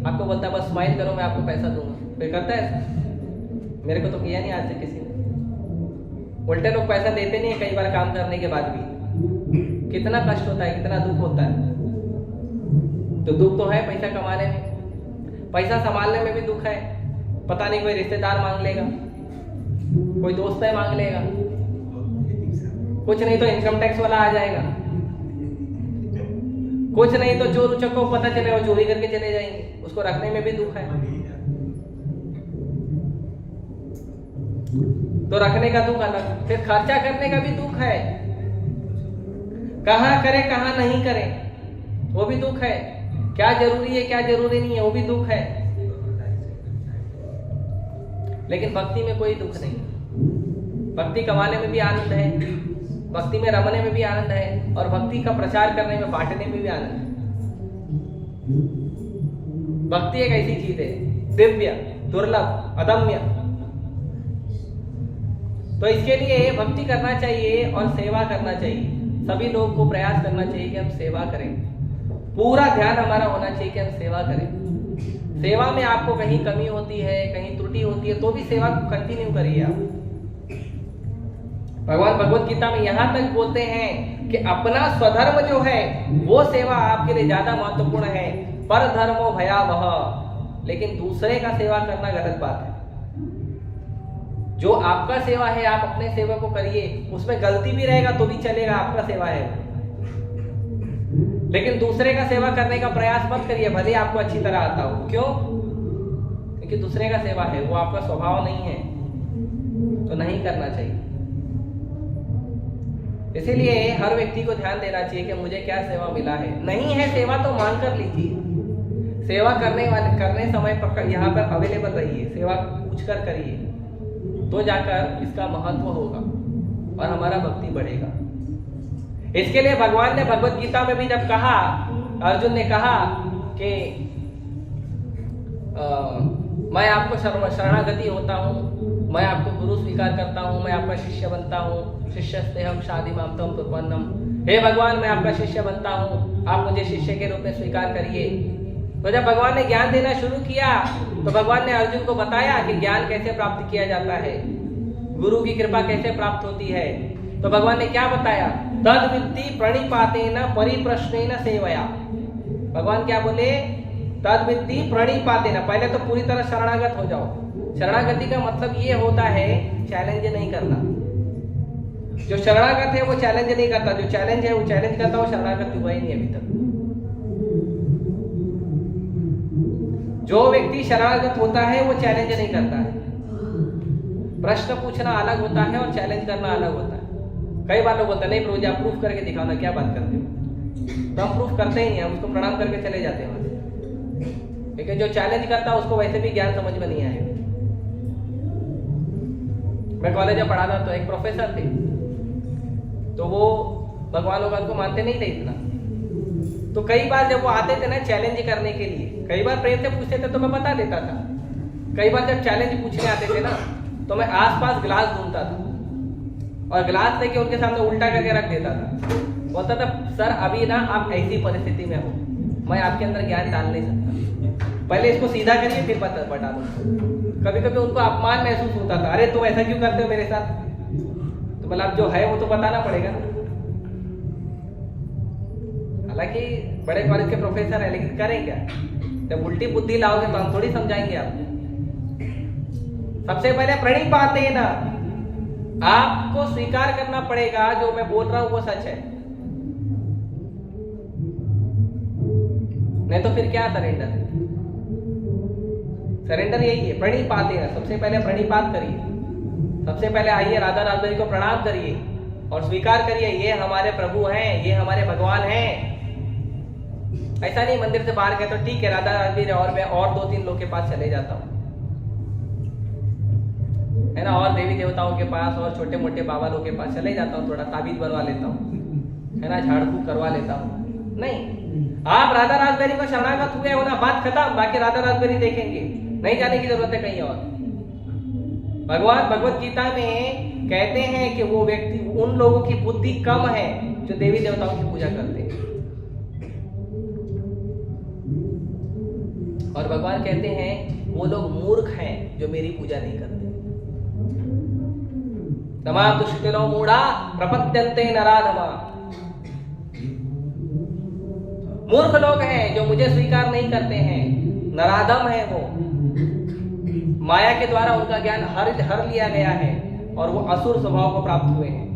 आपको बोलता है बस स्माइल करो मैं आपको पैसा दूंगा, फिर करता है। मेरे को तो किया नहीं आज से किसी ने। उल्टे लोग पैसा देते नहीं है कई बार काम करने के बाद भी। कितना कष्ट होता है, कितना दुख होता है। तो दुख तो है पैसा कमाने में, पैसा संभालने में भी दुख है। पता नहीं कोई रिश्तेदार मांग लेगा, कोई दोस्त है मांग लेगा, कुछ नहीं तो इनकम टैक्स वाला आ जाएगा, कुछ नहीं तो चोर उचक को पता चले और चोरी करके चले जाएंगे, उसको रखने में भी दुख है। तो रखने का दुख अलग, फिर खर्चा करने का भी दुख है। कहाँ करे कहाँ नहीं करे वो भी दुख है, क्या जरूरी है क्या जरूरी नहीं है वो भी दुख है। लेकिन भक्ति में कोई दुख नहीं, भक्ति कमाने में भी आनंद है, भक्ति में रमने में भी आनंद है, और भक्ति का प्रचार करने में बांटने में भी आनंद है। भक्ति एक ऐसी चीज है दिव्य, दुर्लभ, अदम्य। तो इसके लिए भक्ति करना चाहिए और सेवा करना चाहिए। सभी लोग को प्रयास करना चाहिए कि हम सेवा करें, पूरा ध्यान हमारा होना चाहिए कि हम सेवा करें। सेवा में आपको कहीं कमी होती है, कहीं त्रुटि होती है, तो भी सेवा को कंटिन्यू करिए आप। भगवान भगवत गीता में यहां तक बोलते हैं कि अपना स्वधर्म जो है वो सेवा आपके लिए ज्यादा महत्वपूर्ण है, पर धर्मो भयावह। लेकिन दूसरे का सेवा करना गलत बात है। जो आपका सेवा है आप अपने सेवा को करिए, उसमें गलती भी रहेगा तो भी चलेगा, आपका सेवा है। लेकिन दूसरे का सेवा करने का प्रयास मत करिए, भले आपको अच्छी तरह आता हो। क्यों? क्योंकि दूसरे का सेवा है, वो आपका स्वभाव नहीं है, तो नहीं करना चाहिए। इसीलिए हर व्यक्ति को ध्यान देना चाहिए कि मुझे क्या सेवा मिला है। नहीं है सेवा तो मांग कर लीजिए। सेवा करने समय पर यहाँ पर अवेलेबल रहिए, सेवा पूछ कर करिए, तो जाकर इसका महत्व होगा और हमारा भक्ति बढ़ेगा। इसके लिए भगवान ने भगवत गीता में भी जब कहा, अर्जुन ने कहा कि मैं आपको शरणागति होता हूँ, मैं आपको गुरु स्वीकार करता हूँ, मैं आपका शिष्य बनता हूँ। शिष्यस्ते हम शादी मामतम प्रपन्नम। हे भगवान मैं आपका शिष्य बनता हूँ, आप मुझे शिष्य के रूप में स्वीकार करिए। तो जब भगवान ने ज्ञान देना शुरू किया तो भगवान ने अर्जुन को बताया कि ज्ञान कैसे प्राप्त किया जाता है, गुरु की कृपा कैसे प्राप्त होती है। तो भगवान ने क्या बताया? तद विद्धि प्रणिपातेन परिप्रश्नेन सेवया। भगवान क्या बोले? तद विद्धि प्रणिपातेन, पहले तो पूरी तरह शरणागत हो जाओ। शरणागति का मतलब ये होता है चैलेंज नहीं करना। जो शरणागत है वो चैलेंज नहीं करता, जो चैलेंज है वो चैलेंज करता, वो शरणागत हुआ ही नहीं अभी तक। जो व्यक्ति शरणागत होता है वो चैलेंज नहीं करता है। प्रश्न पूछना अलग होता है और चैलेंज करना अलग होता है। कई बार लोग बोलते हैं नहीं प्रभु जी आप प्रूफ करके दिखाओ ना, क्या बात करते हो? तो हम प्रूफ करते ही नहीं, हम उसको प्रणाम करके चले जाते हैं। लेकिन जो चैलेंज करता है उसको वैसे भी ज्ञान समझ में नहीं आएगा। मैं कॉलेज में पढ़ा था तो एक प्रोफेसर थे, तो वो भगवान भगवान को मानते नहीं थे इतना। तो कई बार जब वो आते थे ना चैलेंज करने के लिए, कई बार प्रेम से पूछते थे तो मैं बता देता था। कई बार जब चैलेंज पूछने आते थे ना तो मैं आसपास गिलास ढूंढता था और गिलास लेके उनके सामने उल्टा करके रख देता था। बोलता था सर अभी ना आप ऐसी परिस्थिति में हो, मैं आपके अंदर ज्ञान डाल नहीं सकता, पहले इसको सीधा करिए फिर बता दो। कभी कभी उनको अपमान महसूस होता था, अरे तुम ऐसा क्यों करते हो मेरे साथ? तो मतलब जो है वो तो बताना पड़ेगा ना। हालांकि बड़े कॉलेज के प्रोफेसर है, लेकिन करें क्या? जब उल्टी बुद्धि लाओगे तो हम थोड़ी समझाएंगे आपको। सबसे पहले प्रणिपाते ना, आपको स्वीकार करना पड़ेगा जो मैं बोल रहा हूं वो सच है, नहीं तो फिर क्या सरेंडर? सरेंडर यही है, प्रणिपाते ना। सबसे पहले प्रणिपात करिए, सबसे पहले आइए राधा राजबरी को प्रणाम करिए और स्वीकार करिए ये हमारे प्रभु हैं, ये हमारे भगवान हैं। ऐसा नहीं मंदिर से बाहर गए तो ठीक है राधा राजबरी और मैं और 2-3 लोग के पास चले जाता हूँ, है ना, और देवी देवताओं के पास और छोटे मोटे बाबा लोग के पास चले जाता हूँ, थोड़ा ताबीज बनवा लेता हूँ, है ना, झाड़ फूक करवा लेता हूँ। नहीं, आप राधा राजबरी को शरणागत हुए हो ना, बात खत्म। बाकी राधा राजबरी देखेंगे, नहीं जाने की जरूरत है कहीं और। भगवान भगवत गीता में कहते हैं कि वो व्यक्ति, उन लोगों की बुद्धि कम है जो देवी देवताओं की पूजा करते हैं। और भगवान कहते हैं वो लोग मूर्ख हैं जो मेरी पूजा नहीं करते। तमाम दुष्टिनो मूढ़ा प्रपद्यन्ते नराधमा। मूर्ख लोग हैं जो मुझे स्वीकार नहीं करते हैं, नराधम है वो, माया के द्वारा उनका ज्ञान हर लिया गया है और वो असुर स्वभाव को प्राप्त हुए हैं।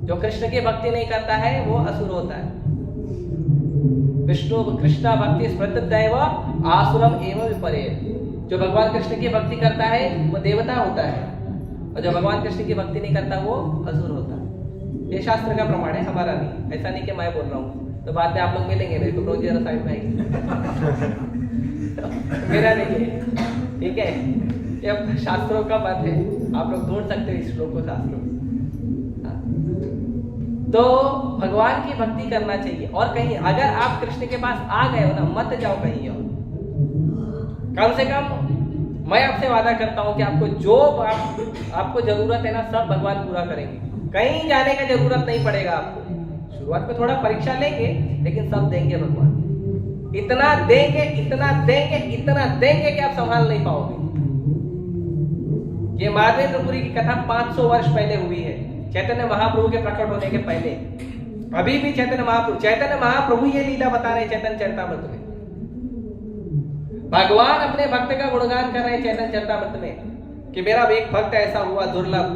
जो कृष्ण की भक्ति नहीं करता है वो असुर होता है। विष्णु कृष्णा भक्ति स्मृतदैव आसुरम एवं विपरेत। जो भगवान कृष्ण की भक्ति करता है वो देवता होता है और जो भगवान कृष्ण की भक्ति नहीं करता वो असुर होता है। ये शास्त्र का प्रमाण है, हमारा नहीं। ऐसा नहीं कि मैं बोल रहा हूँ, तो बाद में आप लोग मिलेंगे मेरे को, तो जरा साइड में आएंगे। मेरा नहीं है, ठीक है, ये शास्त्रों का बात है, आप लोग ढूंढ सकते हो इस श्लोक को शास्त्रों। तो भगवान की भक्ति करना चाहिए। और कहीं अगर आप कृष्ण के पास आ गए हो ना, मत जाओ कहीं और। कम से कम मैं आपसे वादा करता हूं कि आपको जो आपको जरूरत है ना, सब भगवान पूरा करेंगे। कहीं जाने का जरूरत नहीं पड़ेगा आपको। शुरुआत में थोड़ा परीक्षा लेंगे, लेकिन सब देंगे भगवान। इतना देंगे, इतना देंगे, इतना देंगे कि आप संभाल नहीं पाओगे। ये माधवेंद्रपुरी की कथा 500 वर्ष पहले हुई है, चैतन्य महाप्रभु के प्रकट होने के पहले। अभी भी चैतन्य महाप्रभु ये लीला बता रहे चैतन्य चरितामृत में। भगवान अपने भक्त का गुणगान कर रहे हैं चैतन्य चरितामृत में कि मेरा एक भक्त ऐसा हुआ दुर्लभ।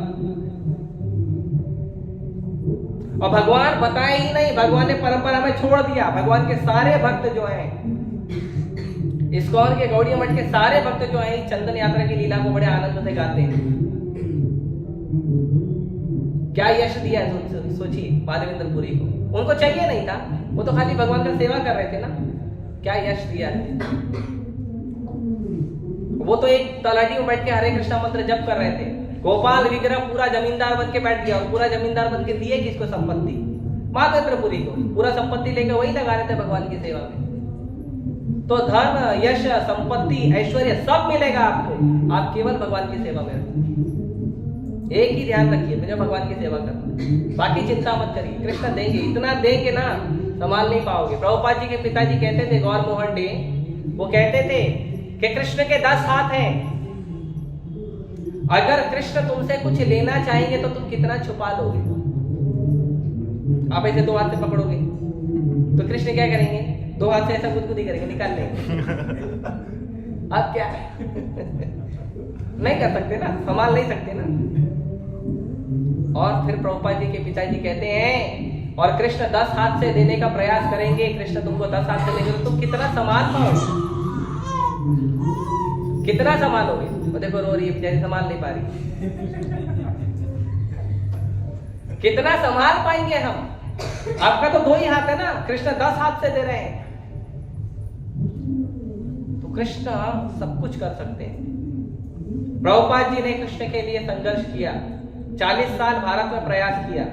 और भगवान बताए ही नहीं, भगवान ने परंपरा में छोड़ दिया। भगवान के सारे भक्त जो हैं, इस्कॉन के गौड़िया मठ के सारे भक्त जो हैं, चंदन यात्रा की लीला को बड़े आनंद से गाते हैं। क्या यश दिया सोचिए माधवेंद्रपुरी को। उनको चाहिए नहीं था, वो तो खाली भगवान का सेवा कर रहे थे ना। क्या यश दिया है। वो तो एक तलाटी में बैठ के हरे कृष्णा मंत्र जप कर रहे थे। गोपाल विग्रह पूरा जमींदार बन के बैठ गया, और पूरा जमींदार बन के दिए किसको? संपत्ति, माधवेंद्रपुरी को। पूरा संपत्ति लेकर वही लगा रहे थे भगवान की सेवा में। तो धन, यश, संपत्ति, ऐश्वर्य सब मिलेगा आपको, आप केवल भगवान की सेवा में रखिए। एक ही ध्यान रखिए, मुझे भगवान की सेवा करना, बाकी चिंता मत करिए। कृष्ण देंगे, इतना देंगे ना संभाल नहीं पाओगे। प्रभुपाद जी के पिताजी कहते थे, गौर मोहन डे, वो कहते थे कि कृष्ण के 10 हाथ हैं। अगर कृष्ण तुमसे कुछ लेना चाहेंगे तो तुम कितना छुपा लोगे? आप ऐसे 2 हाथ से पकड़ोगे तो कृष्ण क्या करेंगे? 2 हाथ से ऐसा गुदगुदी करेंगे, निकाल लेंगे। आप क्या नहीं कर सकते ना, संभाल नहीं सकते ना। और फिर प्रभुपाद जी के पिताजी कहते हैं, और कृष्ण 10 हाथ से देने का प्रयास करेंगे। कृष्ण तुमको 10 हाथ से देंगे तो तुम कितना संभाल पाओगे? कितना संभालोगे? वो देखो रो रही है बेचारी, संभाल नहीं पा रही। कितना संभाल पाएंगे हम? आपका तो 2 ही हाथ है ना, कृष्ण 10 हाथ से दे रहे हैं। तो कृष्ण सब कुछ कर सकते हैं। प्रभुपाद जी ने कृष्ण के लिए संघर्ष किया। 40 साल भारत में प्रयास किया,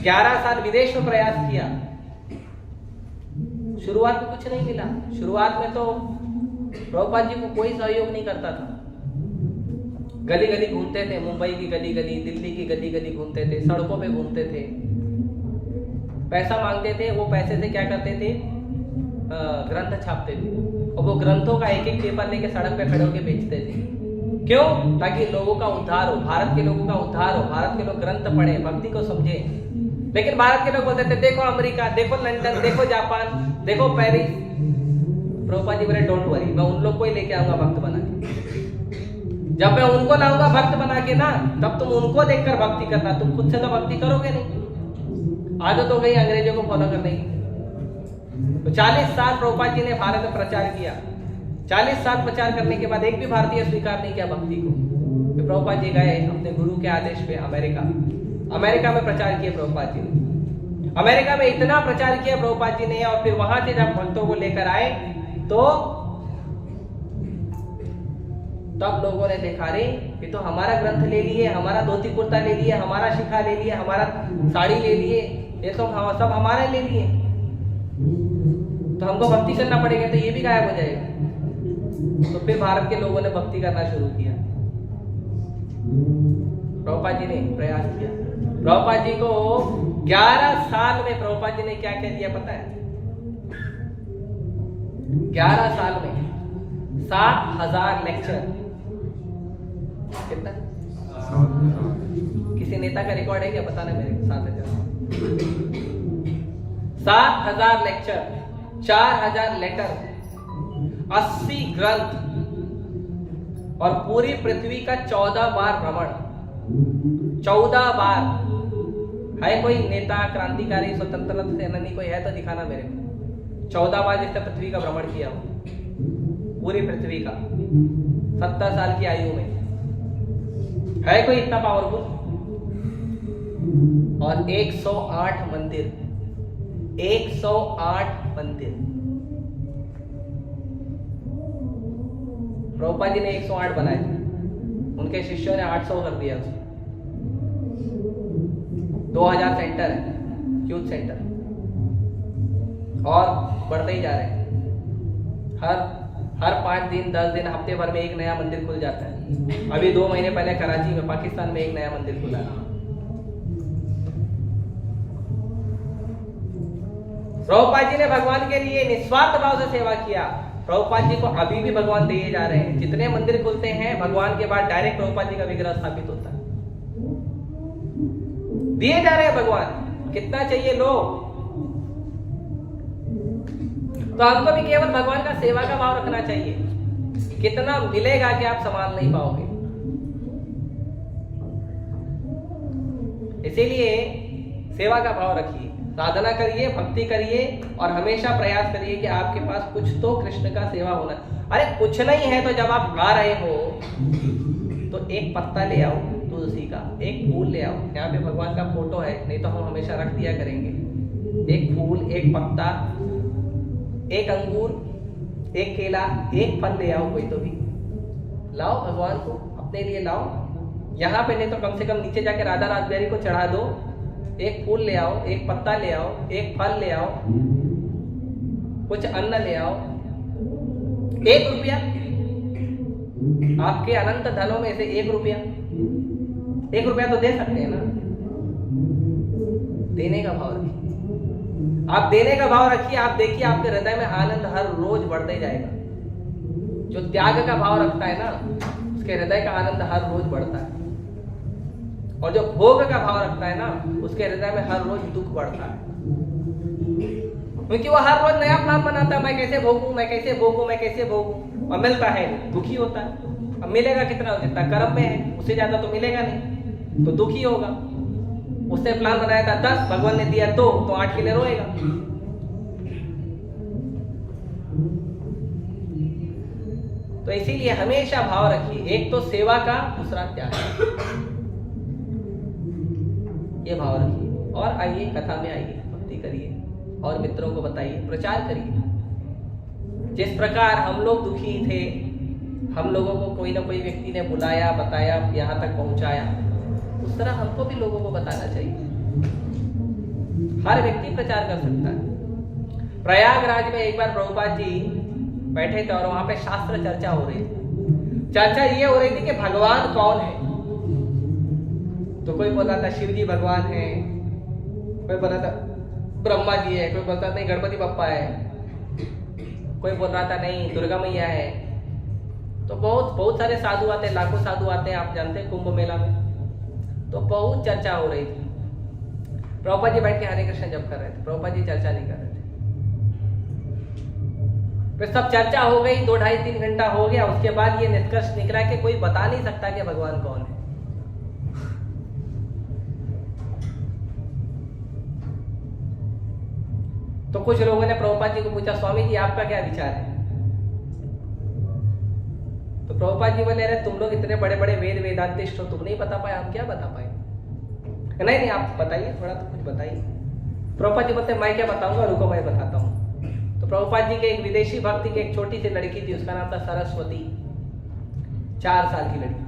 11 साल विदेश में प्रयास किया। शुरुआत में कुछ नहीं मिला। शुरुआत में तो प्रभुपाद जी को कोई सहयोग नहीं करता था। गली गली घूमते थे, मुंबई की गली गली, दिल्ली की गली गली घूमते थे, सड़कों पे घूमते थे, पैसा मांगते थे। वो पैसे से क्या करते थे? ग्रंथ छापते थे, और वो ग्रंथों का एक एक पेपर लेके सड़क पे खड़े होकर बेचते थे। क्यों? ताकि लोगों का उद्धार हो, भारत के लोगों का उद्धार हो, भारत के लोग ग्रंथ पढ़े, भक्ति को समझे। लेकिन भारत के लोग बोलते थे, देखो अमेरिका, देखो लंदन, देखो जापान, देखो पेरिस। प्रभुपाद जी बोले, डोंट वरी, मैं उन लोग को ही लेके आऊंगा भक्त बना के। जब मैं उनको लाऊंगा भक्त बना के ना, तब तुम उनको देखकर भक्ति करना, तुम खुद से तो भक्ति करोगे नहीं। आदत हो गई अंग्रेजों को फॉलो करने की। तो 40 साल प्रभुपाद जी ने भारत में प्रचार किया। 40 साल प्रचार करने के बाद एक भी भारतीय स्वीकार नहीं किया भक्ति को। तो प्रभुपाद जी गए अपने गुरु के आदेश पे अमेरिका में प्रचार किया प्रभुपाद जी ने। अमेरिका में इतना प्रचार किया प्रभुपाद जी ने, और फिर वहां से जब भक्तों को लेकर आए तो तब लोगों ने देखा, रे ये तो हमारा ग्रंथ ले लिए, हमारा धोती कुर्ता ले लिए, हमारा शिखा ले लिए, हमारा साड़ी ले लिए, ये तो सब हमारे ले लिए, तो हमको भक्ति करना पड़ेगा, तो ये भी गायब हो जाएगा। तो फिर भारत के लोगों ने भक्ति करना शुरू किया। प्रभुपाद जी ने प्रयास किया। प्रभुपाद जी को 11 साल में प्रभुपाद जी ने क्या क्या दिया पता है? 11 साल में 7,000 लेक्चर। कितना? किसी नेता का रिकॉर्ड है क्या? बताना मेरे को। 7,000 लेक्चर, 4,000 लेटर, 80 ग्रंथ, और पूरी पृथ्वी का 14 बार भ्रमण। 14 बार। है कोई नेता, क्रांतिकारी, स्वतंत्रता सेनानी कोई है तो दिखाना मेरे को। 14 बार जिसने पृथ्वी का भ्रमण किया हो, पूरी पृथ्वी का, 70 साल की आयु में। है कोई इतना पावरफुल? और 108 मंदिर, 108 मंदिर। प्रभुपाद जी ने 108 बनाए, उनके शिष्यों ने 800 कर दिया उसको। 2000 सेंटर है, यूथ सेंटर, और बढ़ते ही जा रहे हैं। हर 5 दिन 10 दिन हफ्ते भर में एक नया मंदिर खुल जाता है। अभी 2 महीने पहले कराची में, पाकिस्तान में एक नया मंदिर खुला है। प्रभुपाद जी ने भगवान के लिए निस्वार्थ भाव से सेवा किया। प्रभुपाद जी को अभी भी भगवान दिए जा रहे हैं। जितने मंदिर खुलते हैं भगवान के बाद डायरेक्ट प्रभुपाद जी का विग्रह स्थापित होता है, दिए जा रहे हैं भगवान। कितना चाहिए लो। तो हमको भी केवल भगवान का सेवा का भाव रखना चाहिए। कितना मिलेगा कि आप संभाल नहीं पाओगे। इसीलिए सेवा का भाव रखिए, साधना करिए, भक्ति करिए, और हमेशा प्रयास करिए कि आपके पास कुछ तो कृष्ण का सेवा होना। अरे कुछ नहीं है तो जब आप गा रहे हो तो एक पत्ता ले आओ तुलसी का, एक फूल ले आओ। यहाँ पे भगवान का फोटो है, नहीं तो हम हमेशा रख दिया करेंगे। एक फूल, एक पत्ता, एक अंगूर, एक केला, एक फल ले आओ। कोई तो भी लाओ, भगवान को अपने लिए लाओ। यहाँ पे नहीं तो कम से कम नीचे जाके राधा रासबेरी को चढ़ा दो। एक फूल ले आओ, एक पत्ता ले आओ, एक फल ले आओ, कुछ अन्न ले आओ। 1 रुपया, आपके अनंत धनों में से 1 रुपया, 1 रुपया तो दे सकते हैं ना। देने का भाव रखिए, आप देने का भाव रखिए। आप देखिए आपके हृदय में आनंद हर रोज बढ़ते जाएगा। जो त्याग का भाव रखता है ना, उसके हृदय का आनंद हर रोज बढ़ता है। और जो भोग का भाव रखता है ना, उसके हृदय में हर रोज दुख बढ़ता है। क्योंकि वो हर रोज नया प्लान बनाता है, मैं कैसे भोगूं, मैं कैसे भोगूं, मैं कैसे भोगूं, और मिलता है दुखी होता है। अब मिलेगा कितना, जितना कर्म में है, उससे ज्यादा तो मिलेगा नहीं, तो दुखी होगा। उसने प्लान बनाया था 10, भगवान ने दिया 2, तो 8 के लिए रोएगा। तो इसीलिए हमेशा भाव रखिए, एक तो सेवा का, दूसरा त्याग। ये भाव रखिए और आइए कथा में आइए, भक्ति करिए और मित्रों को बताइए, प्रचार करिए। जिस प्रकार हम लोग दुखी थे, हम लोगों को कोई ना कोई व्यक्ति ने बुलाया, बताया, यहाँ तक पहुंचाया, उस तरह हमको भी लोगों को बताना चाहिए। हर व्यक्ति प्रचार कर सकता है। प्रयागराज में एक बार प्रभुपाद जी बैठे थे और वहां पे शास्त्र चर्चा हो रही थी। चर्चा ये हो रही थी कि भगवान कौन है। तो कोई बोल रहा था शिव जी भगवान है, कोई बोल रहा था ब्रह्मा जी है, कोई बोलता नहीं गणपति बप्पा है, कोई बोल रहा था नहीं दुर्गा मैया है। तो बहुत सारे साधु आते हैं, लाखों साधु आते हैं, आप जानते हैं कुंभ मेला में। तो बहुत चर्चा हो रही थी। प्रभुपाद जी बैठ के हरे कृष्ण जप कर रहे थे, प्रभुपाद जी चर्चा नहीं कर रहे थे। फिर सब चर्चा हो गई, 2, 2.5, 3 घंटा हो गया। उसके बाद ये निष्कर्ष निकला कि कोई बता नहीं सकता कि भगवान कौन है। तो कुछ लोगों ने प्रभुपाद जी को पूछा, स्वामी जी आपका क्या विचार है? तो प्रभुपाद जी बोले, अरे तुम लोग इतने बड़े बड़े वेदांतिस्ट हो, तुम नहीं बता पाए, हम क्या बता पाए? नहीं आप बताइए, थोड़ा तो कुछ बताइए। प्रभुपाद जी बोलते मैं क्या बताऊंगा, रुको मैं बताता हूँ। तो प्रभुपाद जी के एक विदेशी भक्त की एक छोटी सी लड़की थी, उसका नाम था सरस्वती, 4 साल की लड़की।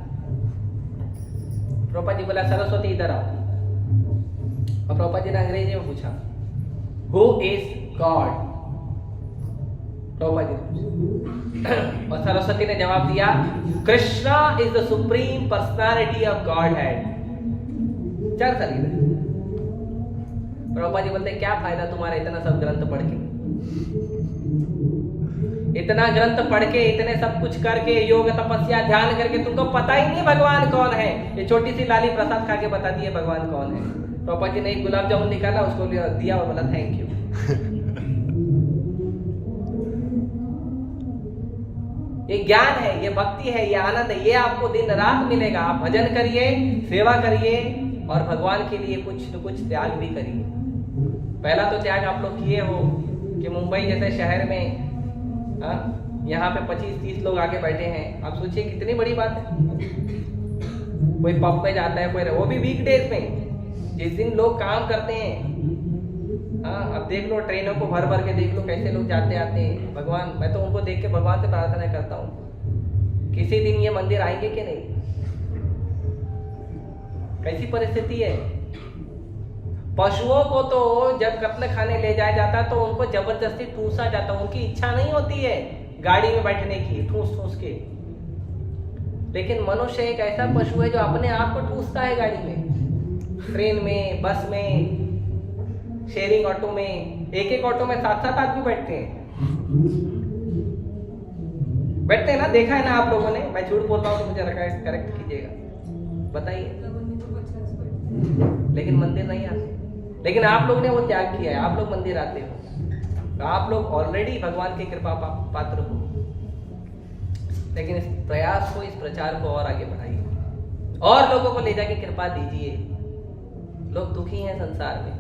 प्रभुपाद जी बोला सरस्वती इधर आओ। और प्रभुपाद जी ने अंग्रेजी में पूछा, Who is God? Prabhupada ji ने और सरस्वती ने जवाब दिया, Krishna is the supreme personality of God head. 4 साल की। प्रभुपाद जी बोलते क्या फायदा तुम्हारा इतना सब ग्रंथ पढ़ के, इतना ग्रंथ पढ़ के, इतने सब कुछ करके, योग तपस्या ध्यान करके, तुमको पता ही नहीं भगवान कौन है। ये छोटी सी लाली प्रसाद खा के बता दिए भगवान कौन है। प्रभुपाद जी ने एक गुलाब जामुन निकाला, उसको दिया और बोला थैंक यू। ये ज्ञान है, ये भक्ति है, ये आनंद है, ये आपको दिन रात मिलेगा। आप भजन करिए, सेवा करिए और भगवान के लिए कुछ न कुछ त्याग भी करिए। पहला तो त्याग आप लोग किए हो कि मुंबई जैसे शहर में यहाँ पे 25-30 लोग आके बैठे हैं। आप सोचिए कितनी बड़ी बात है। कोई पब में जाता है, कोई वो भी वीकडेज में, जिस दिन लोग काम करते हैं, हाँ, अब देख लो ट्रेनों को भर भर के देख लो कैसे लोग जाते आते हैं। भगवान, मैं तो उनको देख के भगवान से प्रार्थना करता हूँ किसी दिन ये मंदिर आएंगे कि नहीं। कैसी परिस्थिति है। पशुओं को तो जब कत्ल खाने ले जाया जाता तो उनको जबरदस्ती ठूसा जाता, उनकी इच्छा नहीं होती है गाड़ी में बैठने की, ठूस ठूस के। लेकिन मनुष्य एक ऐसा पशु है जो अपने आप को ठूसता है गाड़ी में, ट्रेन में, बस में, शेयरिंग ऑटो में। एक एक ऑटो में 7-7 आदमी बैठते हैं ना, देखा है ना आप लोगों ने। मैं झूठ बोलता हूँ तो मुझे करेक्ट कीजिएगा, बताइए। लेकिन मंदिर नहीं आते। लेकिन आप लोग ने वो त्याग किया है, आप लोग मंदिर आते हो, तो आप लोग ऑलरेडी भगवान की कृपा पात्र हो। लेकिन इस प्रयास को, इस प्रचार को और आगे बढ़ाइए और लोगों को ले जाके कृपा दीजिए। लोग दुखी हैं संसार में,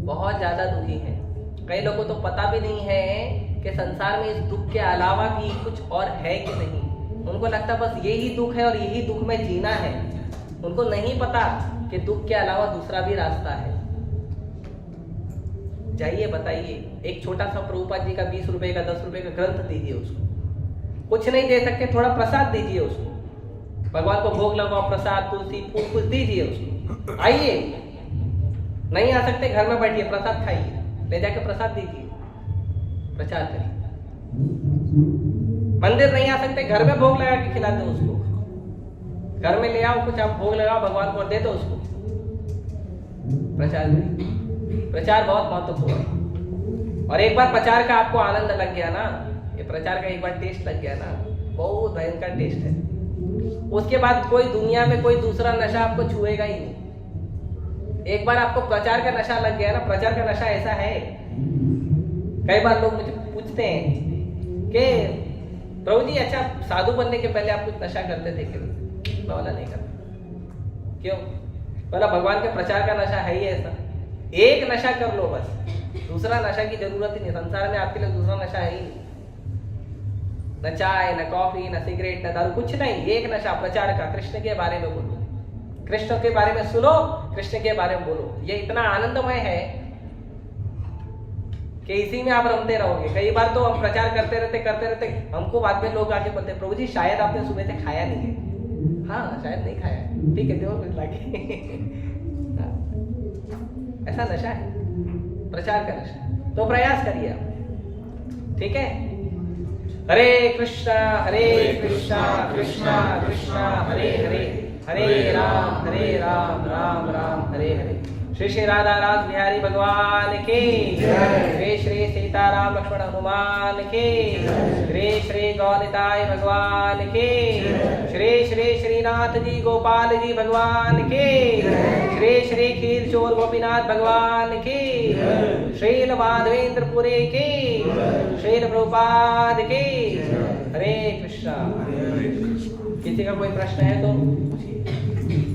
बहुत ज्यादा दुखी हैं। कई लोगों को तो पता भी नहीं है कि संसार में इस दुख के अलावा भी कुछ और है कि नहीं। उनको लगता बस यही दुख है और यही दुख में जीना है। उनको नहीं पता कि दुख के अलावा दूसरा भी रास्ता है। जाइए बताइए, एक छोटा सा प्रभुपाद जी का 20 रुपए का 10 रुपए का ग्रंथ दीजिए उसको। कुछ नहीं दे सकते, थोड़ा प्रसाद दीजिए उसको। भगवान को भोग लगाओ, प्रसाद, तुलसी, फूल कुछ दीजिए उसको। आइए, नहीं आ सकते घर में बैठिए, प्रसाद खाइए, ले जाके प्रसाद दीजिए, प्रचार करिए। मंदिर नहीं आ सकते, घर में भोग लगा के खिला दो उसको। घर में ले आओ कुछ, आप भोग लगाओ भगवान को और दे दो उसको, प्रचार करिए। प्रचार बहुत महत्वपूर्ण है। और एक बार प्रचार का आपको आनंद लग गया ना, ये प्रचार का एक बार टेस्ट लग गया ना, बहुत भयंकर टेस्ट है। उसके बाद कोई दुनिया में कोई दूसरा नशा आपको छुएगा ही नहीं। एक बार आपको प्रचार का नशा लग गया ना, प्रचार का नशा ऐसा है। कई बार लोग मुझे पूछते हैं कि प्रभु जी अच्छा साधु बनने के पहले आप कुछ नशा करते थे क्या? मैं बोला नहीं करता। क्यों? बोला भगवान के प्रचार का नशा है ही ऐसा। एक नशा कर लो बस, दूसरा नशा की जरूरत ही नहीं। संसार में आपके लिए दूसरा नशा है ही नहीं। न चाय, न कॉफी, न सिगरेट, न दारू, कुछ नहीं। एक नशा प्रचार का, कृष्ण के बारे में बोलो, कृष्ण के बारे में सुनो, कृष्ण के बारे में बोलो। ये इतना आनंदमय है कि इसी में आप रमते रहोगे। कई बार तो हम प्रचार करते रहते हमको बाद में लोग आके बोलते प्रभु जी शायद आपने सुबह से खाया नहीं है। हाँ शायद नहीं खाया, ठीक है, दो कुछ लाके। ऐसा नशा है, प्रचार का नशा। तो प्रयास करिए आप, ठीक है। हरे कृष्णा कृष्णा कृष्णा हरे हरे, हरे राम राम राम हरे हरे। श्री श्री राधा रास बिहारी भगवान के, श्री श्री सीताराम लक्ष्मण हनुमान के, श्री श्री गौनिताय भगवान के, श्री श्री श्रीनाथ जी गोपाल जी भगवान के, श्री श्री खीर चोर गोपीनाथ भगवान के, श्रील माधवेंद्रपुरी के, श्रील प्रभुपाद के। हरे कृष्णा। किसी का कोई प्रश्न है तो पूछिए।